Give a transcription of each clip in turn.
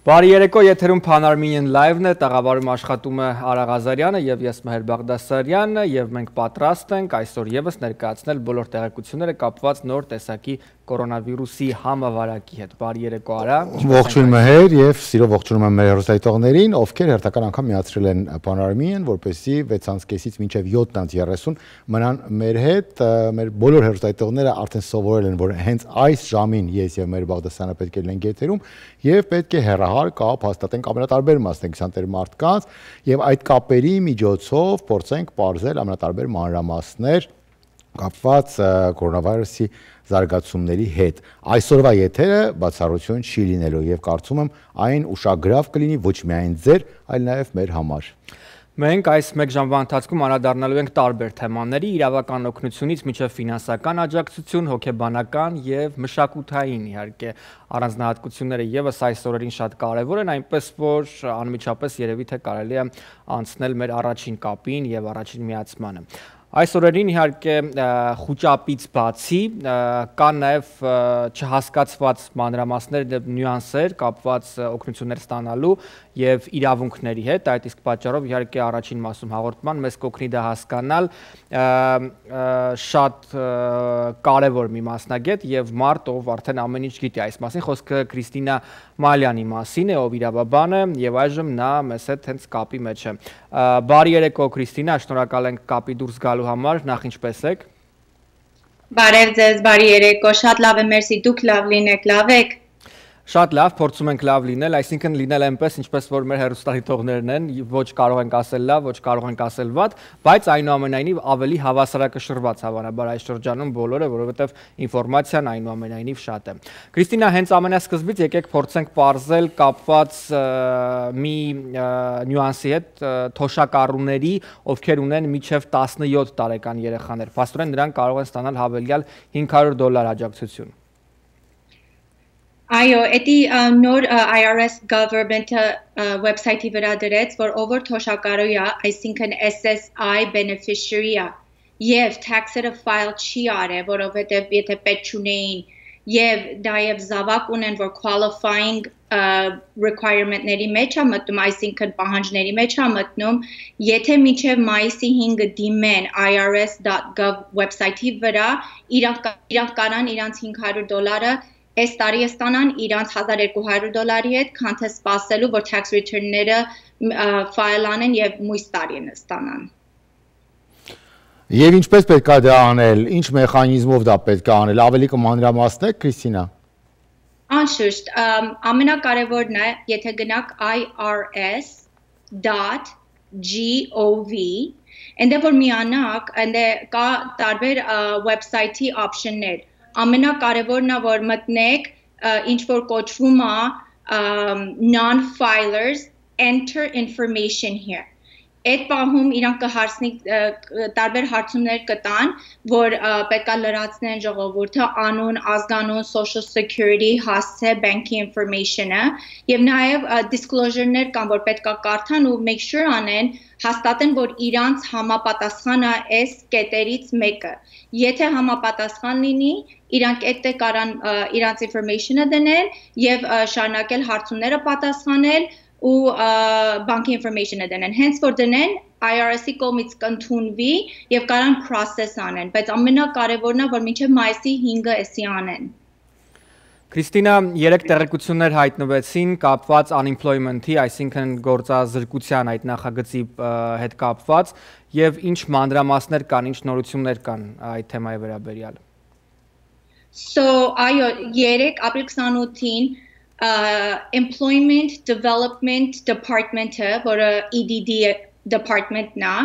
Բարի երեկո, եթերում Pan Armenian Live-ն է, տաղավարում աշխատում է Արա Ղազարյանը եւ ես Մհեր Բաղդասարյանը եւ մենք պատրաստ ենք այսօր եւս ներկայացնել բոլոր տեղեկությունները կապված նոր տեսակի կորոնավիրուսի համավարակի հետ։ Բարի երեկո Արա։ Ողջույն Մհեր եւ սիրով ողջունում եմ մեր հեռուստադիտողներին, ովքեր հերթական անգամ միացրել են Pan Armenian, որպեսզի 6:30-ից մինչեւ 7:30 մնան մեր հետ։ Մեր բոլոր հեռուստադիտողները արդեն սովորել են, որ հենց այս ժամին ես եւ Մհեր Բաղդասարյանը պետք է լինենք եթերում եւ պետք է հեռահար կապ հաստատենք ամենատարբեր մասնակցաններ մարդկանց եւ այդ կապերի միջոցով փորձենք բարձել ամենատարբեր մանրամասներ կապված կորոնավիրուսի զարգացումների հետ։ Այսօրվա եթերը բացառություն չի լինելու եւ կարծում եմ այն ուշագրավ կլինի ոչ միայն ձեր, այլ նաեւ մեր համար։ Մենք այս մեկ ժամվա ընթացքում անդրադառնալու ենք տարբեր թեմաների, իրավական օգնությունից մինչև ֆինանսական աջակցություն, հոգեբանական եւ մշակութային իհարկե առանձնահատկությունները եւս այս օրերին շատ կարեւոր են, այնպես որ անմիջապես երևի թե կարելի է անցնել մեր առաջին կապին եւ առաջին միացմանը։ Այս օրերին իհարկե խուճապից բացի կան նաև չհասկացված մանրամասներ եւ նյուանսեր կապված օգնություններ ստանալու եւ իրավունքների հետ, այդ իսկ պատճառով իհարկե առաջին մասում հաղորդման մեզ կօգնի դա հասկանալ շատ կարևոր մի մասնագետ եւ մարդ, ով արդեն ամեն ինչ գիտի այս մասին, խոսքը Քրիստինա Մալյանի մասին է, ով իրավաբան է եւ այժմ նա մեզ հետ հենց կապի մեջ է։ Բարի երեկո Քրիստինա, շնորհակալ ենք կապի դուրս գալու համար, նախ ինչպես եք։ Բարև ձեզ, բարի երեկո, շատ լավ է, մերսի, դուք լավ լինեք, լավ եք։ Շատ լավ, փորձում ենք լավ լինել, այսինքն լինել այնպես, ինչպես որ մեր հեռուստադիտողներն են, ոչ կարող ենք ասել լավ, ոչ կարող ենք ասել վատ, բայց այնուամենայնիվ ավելի հավասարակշռված հավանաբար այս շրջանում բոլորը, որովհետև ինֆորմացիան այնուամենայնիվ շատ է։ Քրիստինա, հենց ամենասկզբից եկեք փորձենք պարզել կապված մի նյուանսի հետ թոշակառուների, ովքեր ունեն մինչև 17 տարեկան երեխաներ, փաստորեն նրանք կարող են ստանալ հավելյալ $500 աջակցություն։ Այո, էդի նոր IRS government-ը website-ի վրա դրեց, որ ով որ թոշակառու է, այսինքն SSI beneficiary է, եւ tax-ը file չի արել, որովհետեւ եթե պետք չունեին, եւ նաեւ զավակ ունեն, որ qualifying requirement-ների մեջ է մտնում, այսինքն պահանջների մեջ է մտնում, եթե մինչեւ մայիսի 5-ը դիմեն irs.gov website-ի վրա, իրանք կանան իրանց $500 Այս տարի ստանան իրանց $1200 հետ, քան թե սպասելու, որ tax return-ները file անեն եւ մյուս տարին ստանան։ Եվ ինչպես պետք է դա аնել, ինչ մեխանիզմով դա պետք է անել, ավելի կմանրամասնեք, Քրիստինա։ Անշուշտ, ամենակարևորն է, եթե գնաք irs.gov, այնտեղ որ միանաք, այնտեղ կա տարբեր website-ի option-ներ։ Ամենակարևորն է, որ մտնեք ինչ որ կոչվում է non-filers enter information here։ Այդ պահում իրանք կհարցնի տարբեր հարցումներ կտան, որ պետք է լրացնեն ժողովուրդը, անուն, ազգանուն, social security, հասցե, banking information-ը եւ նաեւ disclosure-ներ կան, որ պետք է կարդան ու make sure անեն, հաստատեն, որ իրանց համապատասխանը այս կետերից մեկը։ Եթե համապատասխան լինի, իրանք այդտեղ կարան իրանց information-ը դնել եւ շարունակել հարցումները պատասխանել ու bank information-ը դնեն, հենց որ դնեն IRS-ի կողմից կընդունվի եւ կարան process անեն, բայց ամենակարևորն է, որ մինչեւ մայիսի 5-ը էսի անեն։ Քրիստինա, 3 տեղեկություններ հայտնվեցին կապված unemployment-ի, այսինքն գործազրկության այդ նախագծի հետ կապված եւ ինչ մանրամասներ կան, ինչ նորություններ կան այդ թեմայի վերաբերյալ։ So, այո, 3 ապրիլ 28-ին Employment Development Department-ը, որը EDD department-ն է,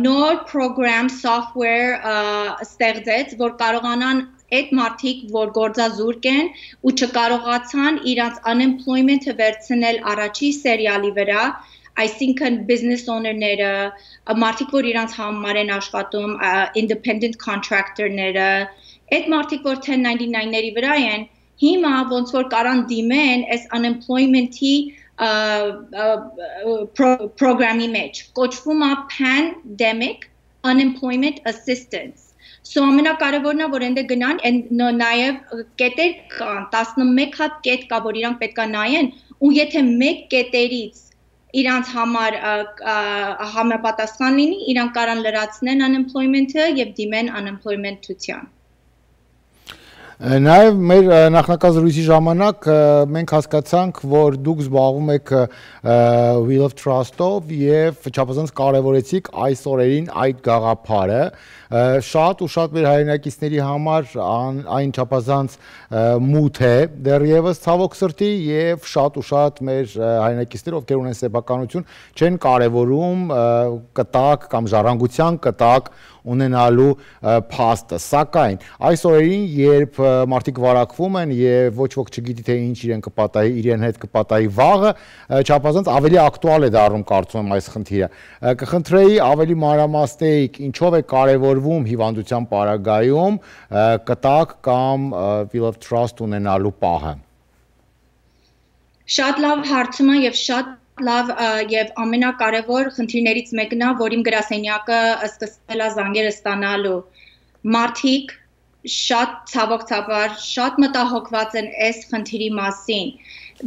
նոր program software ստեղծեց, որ կարողանան այդ մարդիկ, որ գործազուրկ են ու չկարողացան իրանց unemployment-ը վերցնել առաջի սերիալի վրա, այսինքն business owner-ները, մարդիկ, որ իրանց համար են աշխատում, independent contractor-ները, այդ մարդիկ, որ 1099-ների վրա են, հիմա ոնց որ կարան դիմեն այս unemployment-ի programի մեջ, կոչվում է Pandemic Unemployment Assistance։ So ամենակարևորն է, որ այնտեղ գնան, նաև կետեր կան, 11 հատ կետ կա, որ իրանք պետք է նայեն ու եթե մեկ կետերից իրանց համար համապատասխան լինի, իրանք կարան լրացնեն unemployment-ը եւ դիմեն unemployment-ության։ Նաև մեր նախնական զրույցի ժամանակ մենք հասկացանք, որ դուք զբաղվում եք Wheel of Trust-ով եւ չափազանց կարեւորեցիք այս օրերին այդ գաղափարը, շատ ու շատ մեր հայրենակիցների համար այն չափազանց մութ է դեռևս ցավոք սրտի եւ շատ ու շատ մեր հայրենակիցներ, ովքեր ունեն սեփականություն, չեն կարեւորում կտակ կամ ժառանգության կտակ ունենալու փաստը, սակայն այս օրերին, երբ մարդիկ վարակվում են եւ ոչ ոք չգիտի թե ինչ իրեն հետ կպատահի վաղը, չափազանց ավելի ակտուալ է դառնում կարծում եմ այս խնդիրը։ Կխնդրեի ավելի մանրամասնեիք, ինչով է կարևորվում հիվանդության պարագայում կտակ կամ Wheel of Trust ունենալու պահը։ Շատ լավ հարցում է եւ շատ լավ եւ ամենակարևոր խնդիրներից մեկն է, որ իմ գրասենյակը սկսել է զանգերը ստանալու։ Մարդիկ շատ ցավոք շատ մտահոգված են այս խնդիրի մասին։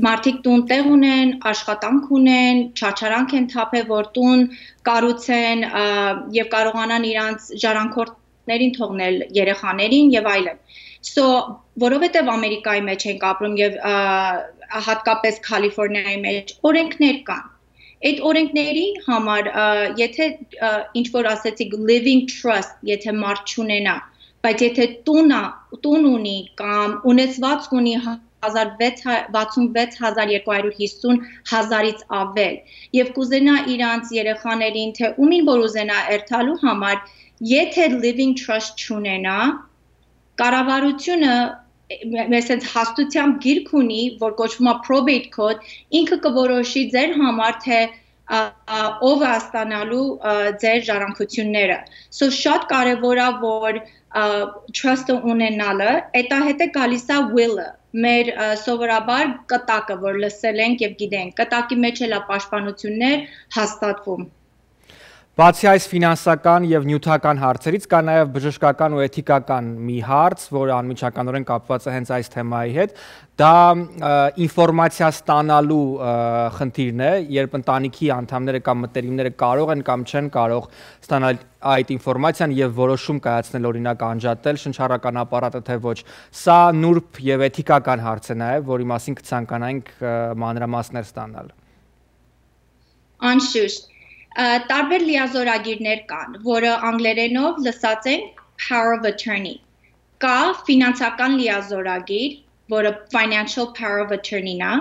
Մարդիկ տուն տեղ ունեն, աշխատանք ունեն, չարչարանք են թափել, որ տուն կառուցեն եւ կարողանան իրանց ժառանգորդներին թողնել երեխաներին եւ այլն։ Որովհետեւ Ամերիկայի մեջ ենք ապրում եւ հատկապես Կալիֆոռնիայի մեջ օրենքներ կան։ Այդ օրենքների համար եթե ինչ որ ասեցիք living trust, եթե մարդ չունենա, բայց եթե տուն ունի կամ ունեցված ունի 66250-ից ավել եւ կուզենա իրանց երեխաներին թե ումին որ ուզենա երթալու համար, եթե living trust չունենա, կառավարությունը մեզ հաստությամբ գիրք ունի, որ կոչվում է probate code, ինքը կորոշի ձեր համար թե ով է ստանալու ձեր ժառանգությունները։ Շատ կարևոր է որ trust-ը ունենալը, հետո հետո գալիս է will-ը, մեր սովորաբար կտակը, որ լսել ենք եւ գիտենք, կտակի մեջ էլ է պաշտպանություններ հաստատվում։ Բացի այս ֆինանսական եւ նյութական հարցերից կա նաեւ բժշկական ու էթիկական մի հարց, որը անմիջականորեն կապված է հենց այս թեմայի հետ։ Դա ինֆորմացիա ստանալու խնդիրն է, երբ ընտանիքի անդամները կամ մտերիմները կարող են կամ չեն կարող ստանալ այդ ինֆորմացիան եւ որոշում կայացնել, օրինակ անջատել շնչառական ապարատը թե ոչ։ Սա նուրբ եւ էթիկական հարց է նաեւ, որի մասին կցանկանայինք մանրամասներ ստանալ։ Անշուշտ տարբեր լիազորագիրներ կան, որը անգլերենով լսած են power of attorney։ Կա ֆինանսական լիազորագիր, որը financial power of attorney-ն է,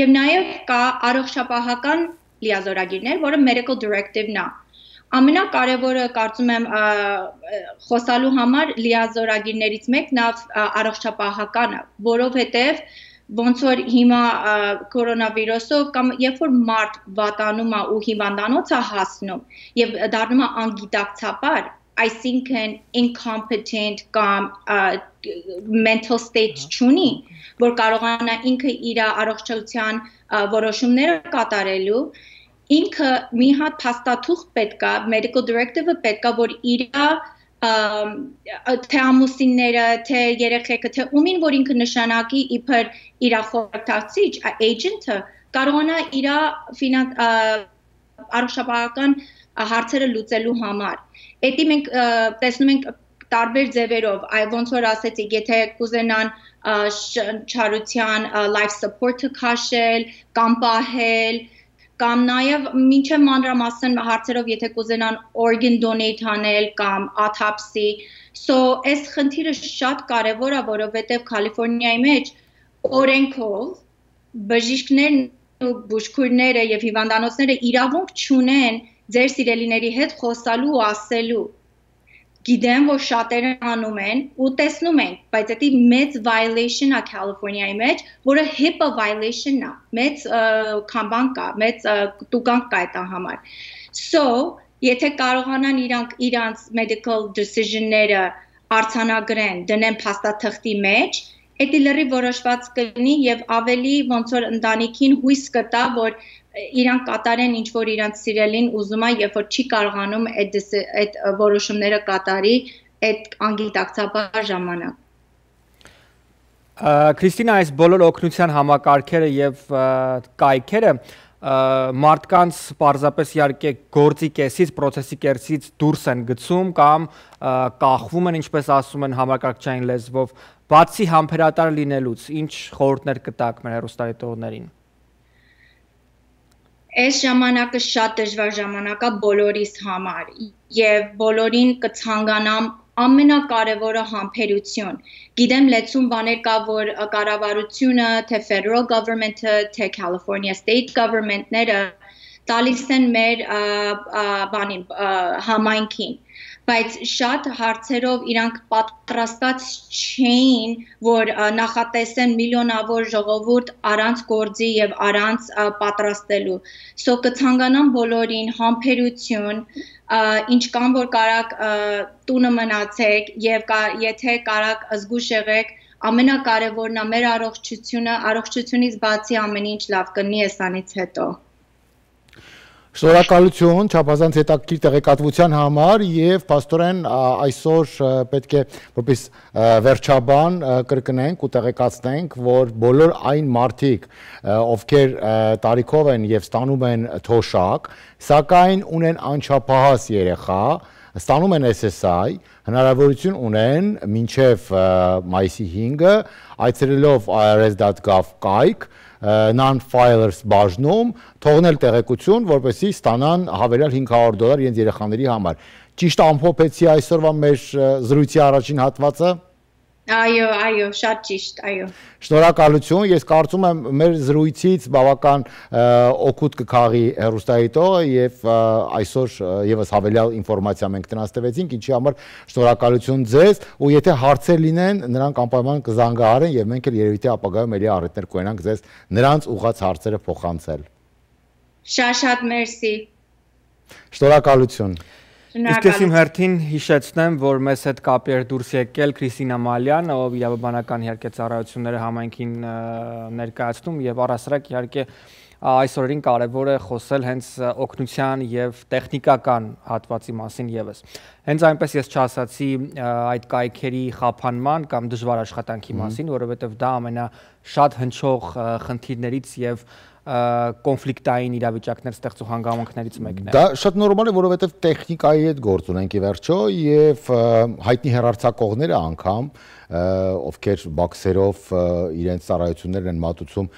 եւ նաեւ կա առողջապահական լիազորագիրներ, որը medical directive-ն է։ Ամենակարևորը կարծում եմ խոսալու համար լիազորագիրներից մեկն է առողջապահականը, որովհետեւ ոնց որ հիմա կորոնավիրուսով կամ երբ որ մարդ վատանում է ու հիվանդանոց է հասնում եւ դառնում է անգիտակցաբար, այսինքն incompetent կամ mental state չունի, որ կարողանա ինքը իր առողջության որոշումները կատարելու, ինքը մի հատ փաստաթուղթ պետք է, medical directive-ը պետք է, որ իր թե ամուսինները, թե երեխեքը, թե ումին, որ ինքը նշանակի իբր իր խորհրդակցիչ, agent-ը կարողանա իր առողջապահական հարցերը լուծելու համար։ Էդի մենք տեսնում ենք տարբեր ձևերով, ոնց որ ասեցիք, եթե կուզենան շնչառության life support-ը քաշել, կամ պահել, կամ նաև մինչև մանրամասն հարցերով եթե կուզենան organ donate անել կամ autopsy, այս խնդիրը շատ կարևոր է, որովհետև Կալիֆոռնիայի մեջ օրենքով բժիշկներն ու բուժքույրները եւ հիվանդանոցները իրավունք չունեն ձեր սիրելիների հետ խոսալու ու ասելու։ Գիտեմ, որ շատերը անում են ու տեսնում են, բայց դա մեծ violation է Կալիֆոռնիայի մեջ, որը HIPAA violation-ն է, մեծ կամբան կա, մեծ տուգանք կա այդ համար։ Եթե կարողանան իրանց medical decision-ները արձանագրեն, դնեն փաստաթղթի մեջ, դա լրի որոշված կլինի եւ ավելի ոնց որ ընտանիքին հույս կտա, որ իրանք կատարեն ինչ որ իրանք սիրելին ուզում է, երբ որ չի կարողանում այդ որոշումները կատարի այդ անգիտակցաբար ժամանակ։ Քրիստինա, այս բոլոր օգնության համակարգերը եւ կայքերը մարդկանց պարզապես իհարկե գործի կեսից, process-ի կեսից դուրս են գցում կամ կախվում են, ինչպես ասում են համակարգչային լեզվով, բացի համբերատար լինելուց, ինչ խորհուրդներ կտաք մեր հեռուստադիտողներին։ Այս ժամանակը շատ դժվար ժամանակ է բոլորիս համար եւ բոլորին կցանկանամ ամենակարևորը համբերություն։ Գիտեմ լեցուն բաներ կա, որ կառավարությունը, թե federal government-ը, թե California state government-ները տալիս են մեր համայնքին, բայց շատ հարցերով իրանք պատրաստած չէին, որ նախատեսեն միլիոնավոր ժողովուրդ առանց գործի եւ առանց պատրաստելու։ So կցանկանամ բոլորին համբերություն, ինչ կան որ կարակ տունը մնացեք եւ եթե կարակ զգուշ եղեք, ամենակարևորն է մեր առողջությունից բացի ամեն ինչ լավ կլինի այսանից հետո։ Շնորհակալություն չափազանց հետաքրքիր տեղեկատվության համար եւ փաստորեն այսօր պետք է որպես վերջաբան կրկնենք ու տեղեկացնենք, որ բոլոր այն մարդիկ, ովքեր տարիքով են եւ ստանում են թոշակ, սակայն ունեն անչափահաս երեխա, ստանում են SSI, հնարավորություն ունեն մինչև մայիսի 5-ը այցելելով irs.gov կայք non-filers բաժնում թողնել տեղեկություն, որպեսզի ստանան հավելյալ $500 իրենց երեխաների համար։ Ճիշտ ամփոփեցի այսօրվա մեր զրույցի առաջին հատվածը։ Այո, շատ ճիշտ, այո։ Շնորհակալություն, ես կարծում եմ մեր զրույցից բավական օգուտ կքաղի հեռուստադիտողը եւ այսօր եւս հավելյալ ինֆորմացիա մենք դրանց տվեցինք, ինչի համար շնորհակալություն ձեզ, ու եթե հարցեր լինեն, նրանք անպայման կզանգահարեն եւ մենք էլ երևի թե ապագայում ելի առիթներ կունենանք ձեզ նրանց ուղղած հարցերը փոխանցել։ Շատ մերսի։ Շնորհակալություն։ Իսկ ես իմ հերթին հիշեցնեմ, որ մեզ հետ կապի էր դուրս եկել Քրիստինա Մալյան, ով իրավաբանական իհարկե ծառայությունները համայնքին ներկայացնում եւ առասարակ իհարկե այս օրերին կարևոր է խոսել հենց օգնության եւ տեխնիկական հատվածի մասին եւս։ Հենց այնպես ես չասացի այդ կայքերի խափանման կամ դժվար աշխատանքի մասին, որովհետեւ դա ամենաշատ հնչող խնդիրներից եւ կոնֆլիկտային իրավիճակներ ստեղծող հանգամանքներից մեկն է։ Դա շատ նորմալ է, որովհետև տեխնիկայի հետ գործ ունենք ի վերջո եւ հայտնի հեռարձակողները անգամ, ովքեր բաքսերով իրենց ծառայություններն են մատուցում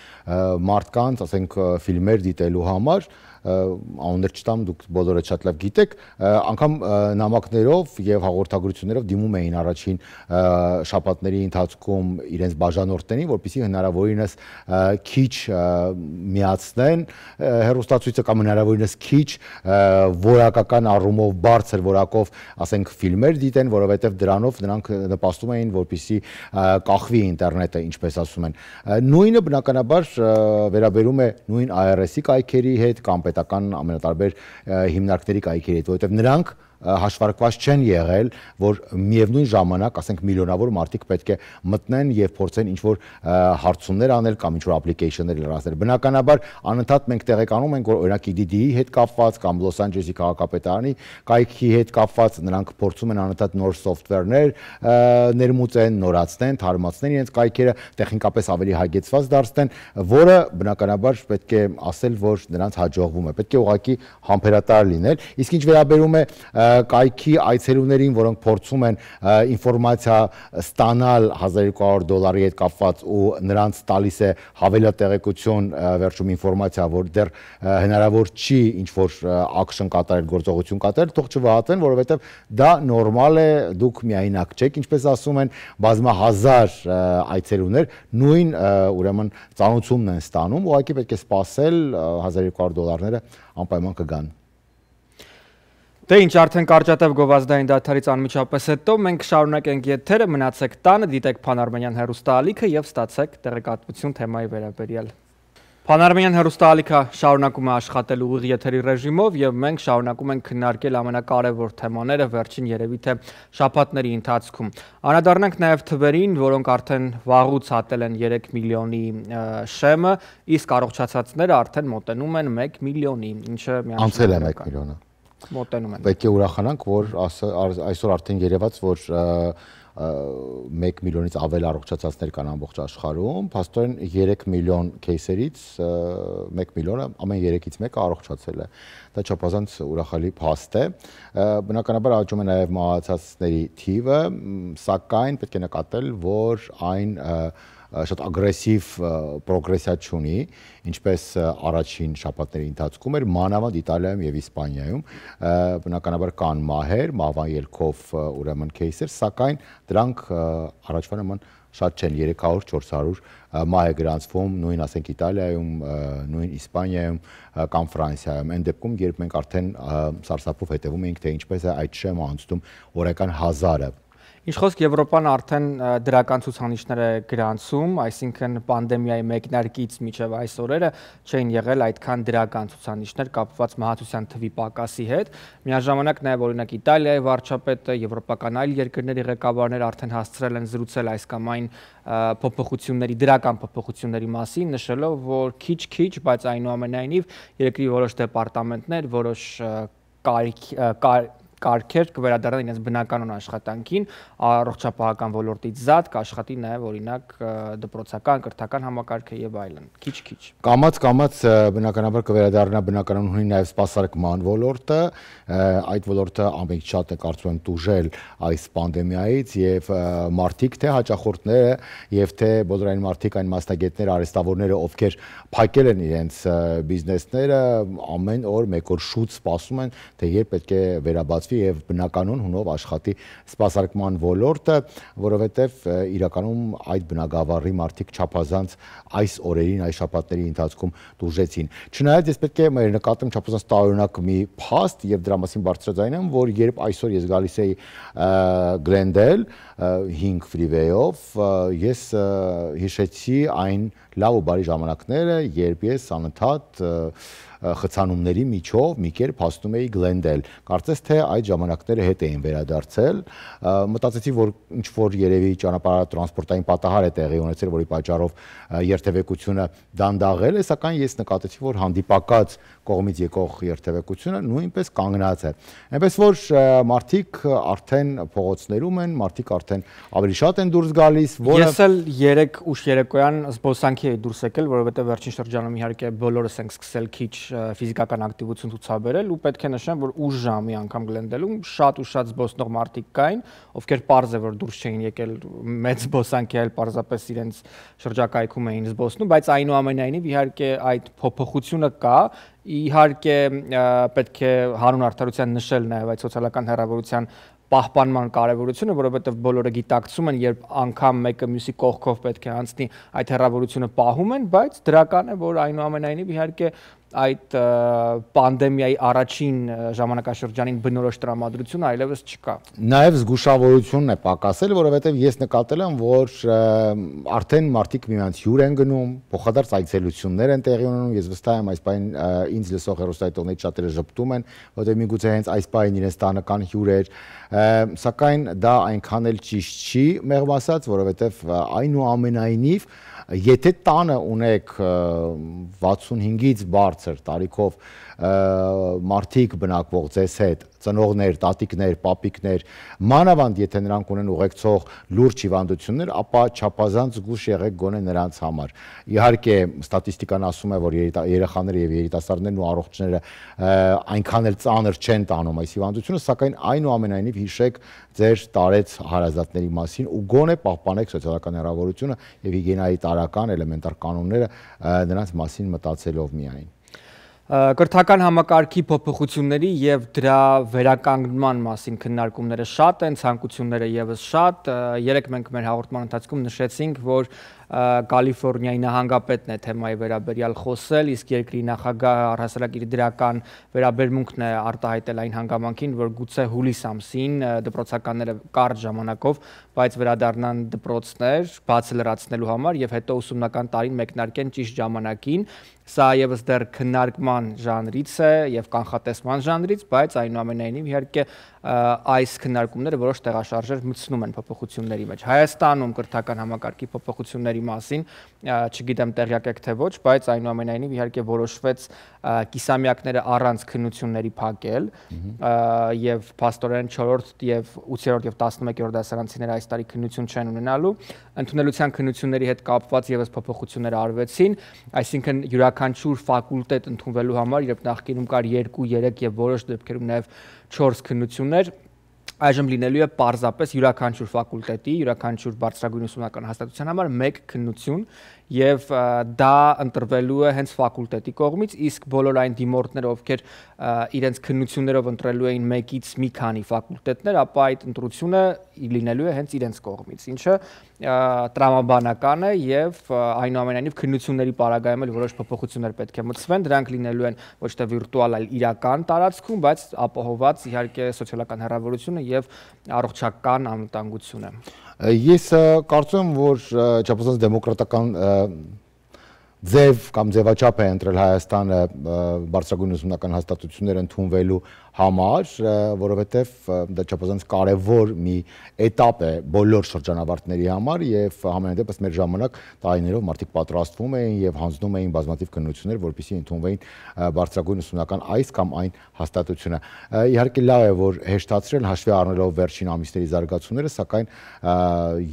մարդկանց, ասենք ֆիլմեր դիտելու համար, անուններ չտամ, դուք բոլորը շատ լավ գիտեք, անգամ նամակներով եւ հաղորդագրություններով դիմում էին առաջին շաբաթների ընթացքում իրենց բաժանորդներին, որպեսզի հնարավորինս քիչ միացնեն հեռուստացույցը կամ հնարավորինս քիչ որակական առումով բարձր որակով, ասենք, ֆիլմեր դիտեն, որովհետեւ դրանով նրանք նպաստում էին, որպեսզի կախվի ինտերնետը, ինչպես ասում են։ Նույնը բնականաբար վերաբերում է նույն IRS-ի կայքերի հետ կամ պետական ամենատարբեր հիմնարկների կայքերի հետ, որովհետև նրանք հաշվարկված չեն եղել, որ միևնույն ժամանակ, ասենք, միլիոնավոր մարդիկ պետք է մտնեն եւ փորձեն ինչ-որ հարցումներ անել կամ ինչ-որ application-ներ լրացնել։ Բնականաբար անընդհատ մենք տեղեկանում ենք, որ օրինակ EDD-ի հետ կապված կամ Լոս Անջելեսի քաղաքապետարանի կայքի հետ կապված նրանք փորձում են անընդհատ նոր software-ներ ներմուծեն, նորացնեն, թարմացնեն իրենց կայքերը, տեխնիկապես ավելի հագեցված դարձնեն, որը բնականաբար պետք է ասել, որ նրանց հաջողվում է։ Պետք է ուղղակի համբերատար լինել։ Իսկ ինչ վերաբերում է կայքի այցելուներին, որոնք փորձում են ինֆորմացիա ստանալ $1200 հետ կապված ու նրանց տալիս է հավելյալ տեղեկություն վերջում ինֆորմացիա, որ դեռ հնարավոր չի ինչ-որ action կատարել, գործողություն կատարել, թող չվատեն, որովհետև դա նորմալ է, դուք միայնակ չեք, ինչպես ասում են, բազմահազար այցելուներ նույն ուրեմն ծանոթությունն են ստանում, ուղղակի պետք է սպասել $1200-ները անպայման կգան։ Դե ինչ, արդեն կարճատև գովազդային դադարից անմիջապես հետո մենք շարունակենք եթերը, մնացեք տանը, դիտեք Փանարմենյան հեռուստաալիքը եւ ստացեք տեղեկատվություն թեմայի վերաբերյալ։ Փանարմենյան հեռուստաալիքը շարունակում է աշխատել ուղիղ եթերի ռեժիմով եւ մենք շարունակում ենք քննարկել ամենակարևոր թեմաները վերջին երևի թե շաբաթների ընթացքում։ Անդրադառնանք նաեւ թվերին, որոնք արդեն վաղուց հատել են 3 միլիոնի շեմը, իսկ առողջացածները արդեն մոտենում են 1 միլիոնի, ինչը անցել է 1 միլիոնը։ մոտենում են։ Պետք է ուրախանանք, որ այսօր արդեն երևաց, որ 1 միլիոնից ավել առողջացածներ կան ամբողջ աշխարհում, փաստորեն 3 միլիոն кейսերից 1 միլիոնը ամեն 3-ից մեկը առողջացել է։ Դա չափազանց ուրախալի փաստ է։ Բնականաբար աճում է նաև մահացածների թիվը, սակայն պետք է նկատել, որ այն շատ ագրեսիվ պրոգրեսիա չունի, ինչպես առաջին շաբաթների ընթացքում էր, մանավանդ Իտալիայում եւ Իսպանիայում, բնականաբար կան մահեր, մահվան ելքով ուրեմն кейսեր, սակայն դրանք առաջվա նման շատ չեն, 300-400 մահ է գրանցվում նույն ասենք Իտալիայում, նույն Իսպանիայում կամ Ֆրանսիայում, այն դեպքում, երբ մենք արդեն սարսափով հետևում ենք, թե ինչպես է այդ շեմը անցնում օրական 1000-ը։ Ինչ խոսք Եվրոպան արդեն դրական ցուցանիշներ է գրանցում, այսինքն պանդեմիայի մեկնարկից մինչև այս օրերը չէին եղել այդքան դրական ցուցանիշներ կապված մահացության թվի պակասի հետ։ Միաժամանակ նաև օրինակ Իտալիայի վարչապետը, եվրոպական այլ երկրների ղեկավարները արդեն հասցրել են զրուցել այս կամ այն փոփոխությունների, դրական փոփոխությունների մասին, նշելով, որ քիչ-քիչ, բայց այնուամենայնիվ երկրի որոշ դեպարտամենտներ, որոշ կարգեր կվերադառնան իրենց բնականոն աշխատանքին, առողջապահական ոլորտից զատ կաշխատի նաև օրինակ դպրոցական, կրթական համակարգը եւ այլն, քիչ-քիչ։ Կամաց բնականաբար կվերադառնա բնականոնի նաև սպասարկման ոլորտը, այդ ոլորտը ամենից շատ է կարծում եմ տուժել այս պանդեմիայից եւ մարդիկ թե հաճախորդները եւ թե բոլոր այն մարդիկ, այն մասնագետները, արհեստավորները, ովքեր փակել են իրենց բիզնեսները, ամեն օր մեկ օր շուտ սպասում են, թե երբ պետք է վերաբացվի եւ բնականոն հունով աշխատի սպասարկման ոլորտը, որովհետեւ իրականում այդ բնագավառի մարդիկ չափազանց այս օրերին, այս շաբաթների ընթացքում տուժեցին։ Չնայած ես պետք է մեր նկատեմ չափազանց տարօրինակ մի փաստ եւ դրա մասին բարձրաձայնեմ, որ երբ այսօր ես գալիս էի Glendale 5 ֆրիվեյով, ես հիշեցի այն լավ ու բարի ժամանակները, երբ ես անընդհատ խցանումների միջով մի կերպ հասնում էի Glendale։ Կարծես թե այդ ժամանակները հետ էին վերադարձել, մտածեցի, որ ինչ որ երևի ճանապարհատրանսպորտային պատահար է տեղի ունեցել, որի պատճառով երթևեկությունը դանդաղել է, սակայն ես նկատեցի, որ հանդիպակաց կողմից եկող երթևեկությունը նույնպես կանգնած է։ Այնպես որ մարդիկ արդեն փողոցներում են, մարդիկ արդեն ավելի շատ են դուրս գալիս, որը Ես էլ 3 ուշ երեկոյան զբոսանքի էի դուրս եկել, որովհետև վերջին շրջանում իհարկե բոլորս ենք սկսել քիչ ֆիզիկական ակտիվություն ցուցաբերել ու պետք է նշեմ, որ ուշ ժամի անգամ Glendale-ում շատ ու շատ զբոսնող մարդիկ կային, ովքեր պարզ է որ դուրս չէին եկել մեծ զբոսանքի, այլ պարզապես իրենց շրջակայքում էին զբոսնում, բայց այնուամենայնիվ իհարկե այդ փոփոխությունը կա, իհարկե պետք է հանուն արդարության նշել նաև այդ սոցիալական հեռավորության պահպանման կարևորությունը, որովհետև բոլորը գիտակցում են, երբ անգամ մեկը մյուսի կողքով պետք է անցնի, այդ հեռավորությունը պահում են, բայց դրական է, որ այնուամենայնիվ իհարկե այդ պանդեմիայի առաջին ժամանակաշրջանին բնորոշ տրամադրությունը այլևս չկա։ Նաև զգուշավորությունն է պակասել, որովհետև ես նկատել եմ, որ արդեն մարդիկ միմյանց հյուր են գնում, փոխադարձ այցելություններ են տեղի ունենում, ես վստահ եմ այս պահին ինձ լսող հեռուստաիտողներից շատերը ժպտում են, որովհետև միգուցե հենց այս պահին իրենց տանը կան հյուրեր, սակայն դա այնքան էլ ճիշտ չի, մեղմ ասած, որովհետև այնուամենայնիվ եթե տանը ունեք 65-ից բարձր տարիքով մարդիկ բնակվող ձեզ հետ, ծնողներ, տատիկներ, պապիկներ, մանավանդ եթե նրանք ունեն ուղեկցող լուրջ հիվանդություններ, ապա չափազանց զգուշ եղեք գոնե նրանց համար։ Իհարկե, ստատիստիկան ասում է, որ երեխաները եւ երիտասարդներն ու առողջները այնքան էլ ծանր չեն տանում այս հիվանդությունը, սակայն այնուամենայնիվ հիշեք ձեր տարեց հարազատների մասին ու գոնե պահպանեք սոցիալական հեռավորությունը եւ հիգիենայի տարական էլեմենտար կանոնները նրանց մասին մտածելով միայն։ Կրթական համակարգի փոփոխությունների եւ դրա վերականգնման մասին քննարկումները շատ են, ցանկությունները եւս շատ։ Երեք մենք մեր հաղորդման ընթացքում նշեցինք, որ Կալիֆոռնիայի նահանգապետն է թեմայի վերաբերյալ խոսել, իսկ երկրի նախագահը առհասարակ իր դրական վերաբերմունքն է արտահայտել այն հանգամանքին, որ գուցե հուլիս ամսին դպրոցականները կարճ ժամանակով, բայց վերադառնան դպրոցներ բաց լրացնելու համար եւ հետո ուսումնական տարին մեկնարկեն ճիշտ ժամանակին։ Սա եւս դեռ քննարկման ժանրից է եւ կանխատեսման ժանրից, բայց այնուամենայնիվ իհարկե այս քննարկումները որոշ տեղաշարժեր մտցնում են փոփոխությունների մեջ։ Հայաստանում կրթական համակարգի փոփոխությունների մասին չգիտեմ տեղյակ եք թե ոչ, բայց այնուամենայնիվ իհարկե որոշվեց կիսամյակները առանց քննությունների փակել եւ փաստորեն 4-րդ եւ 8-րդ եւ 11-րդ դասարանցիները այս տարի քննություն չեն ունենալու։ Ընդունելության քննությունների հետ կապված եւս փոփոխություններ արվեցին, այսինքն յուրաքանչյուր ֆակուլտետ ընդունվելու համար, երբ նախկինում կար 2, 3 եւ որոշ դեպքերում նաեւ 4 քննություններ, այժմ լինելու է պարզապես յուրաքանչյուր ֆակուլտետի, յուրաքանչյուր բարձրագույն ուսումնական հաստատության համար 1 քննություն եւ դա ընտրվելու է հենց ֆակուլտետի կողմից, իսկ բոլոր այն դիմորդները, ովքեր իրենց քննություններով ընտրելու էին 1-ից մի քանի ֆակուլտետներ, ապա այդ ընտրությունը լինելու է հենց իրենց կողմից, ինչը տրամաբանական է եւ այնուամենայնիվ քննությունների պարագայում էլ որոշ փոփոխություններ պետք է մտցվեն, դրանք լինելու են ոչ թե վիրտուալ, այլ իրական տարածքում, բայց ապահովված իհարկե սոցիալական հեռավորությունը եւ առողջական անվտանգությունը։ Ես կարծում եմ, որ չափազանց դեմոկրատական ձև կամ ձևաչափ է ընտրել Հայաստանը բարձրագույն ուսումնական հաստատություններ ընդունվելու համար, որովհետև դա չափազանց կարևոր մի էտապ է բոլոր շրջանավարտների համար եւ համենայն դեպս մեր ժամանակ տարիներով մարդիկ պատրաստվում էին եւ հանձնում էին բազմաթիվ քննություններ, որպեսզի ընդունվեին բարձրագույն ուսումնական այս կամ այն հաստատությունը։ Իհարկե լավ է, որ հեշտացրել հաշվի առնելով վերջին ամիսների զարգացումները, սակայն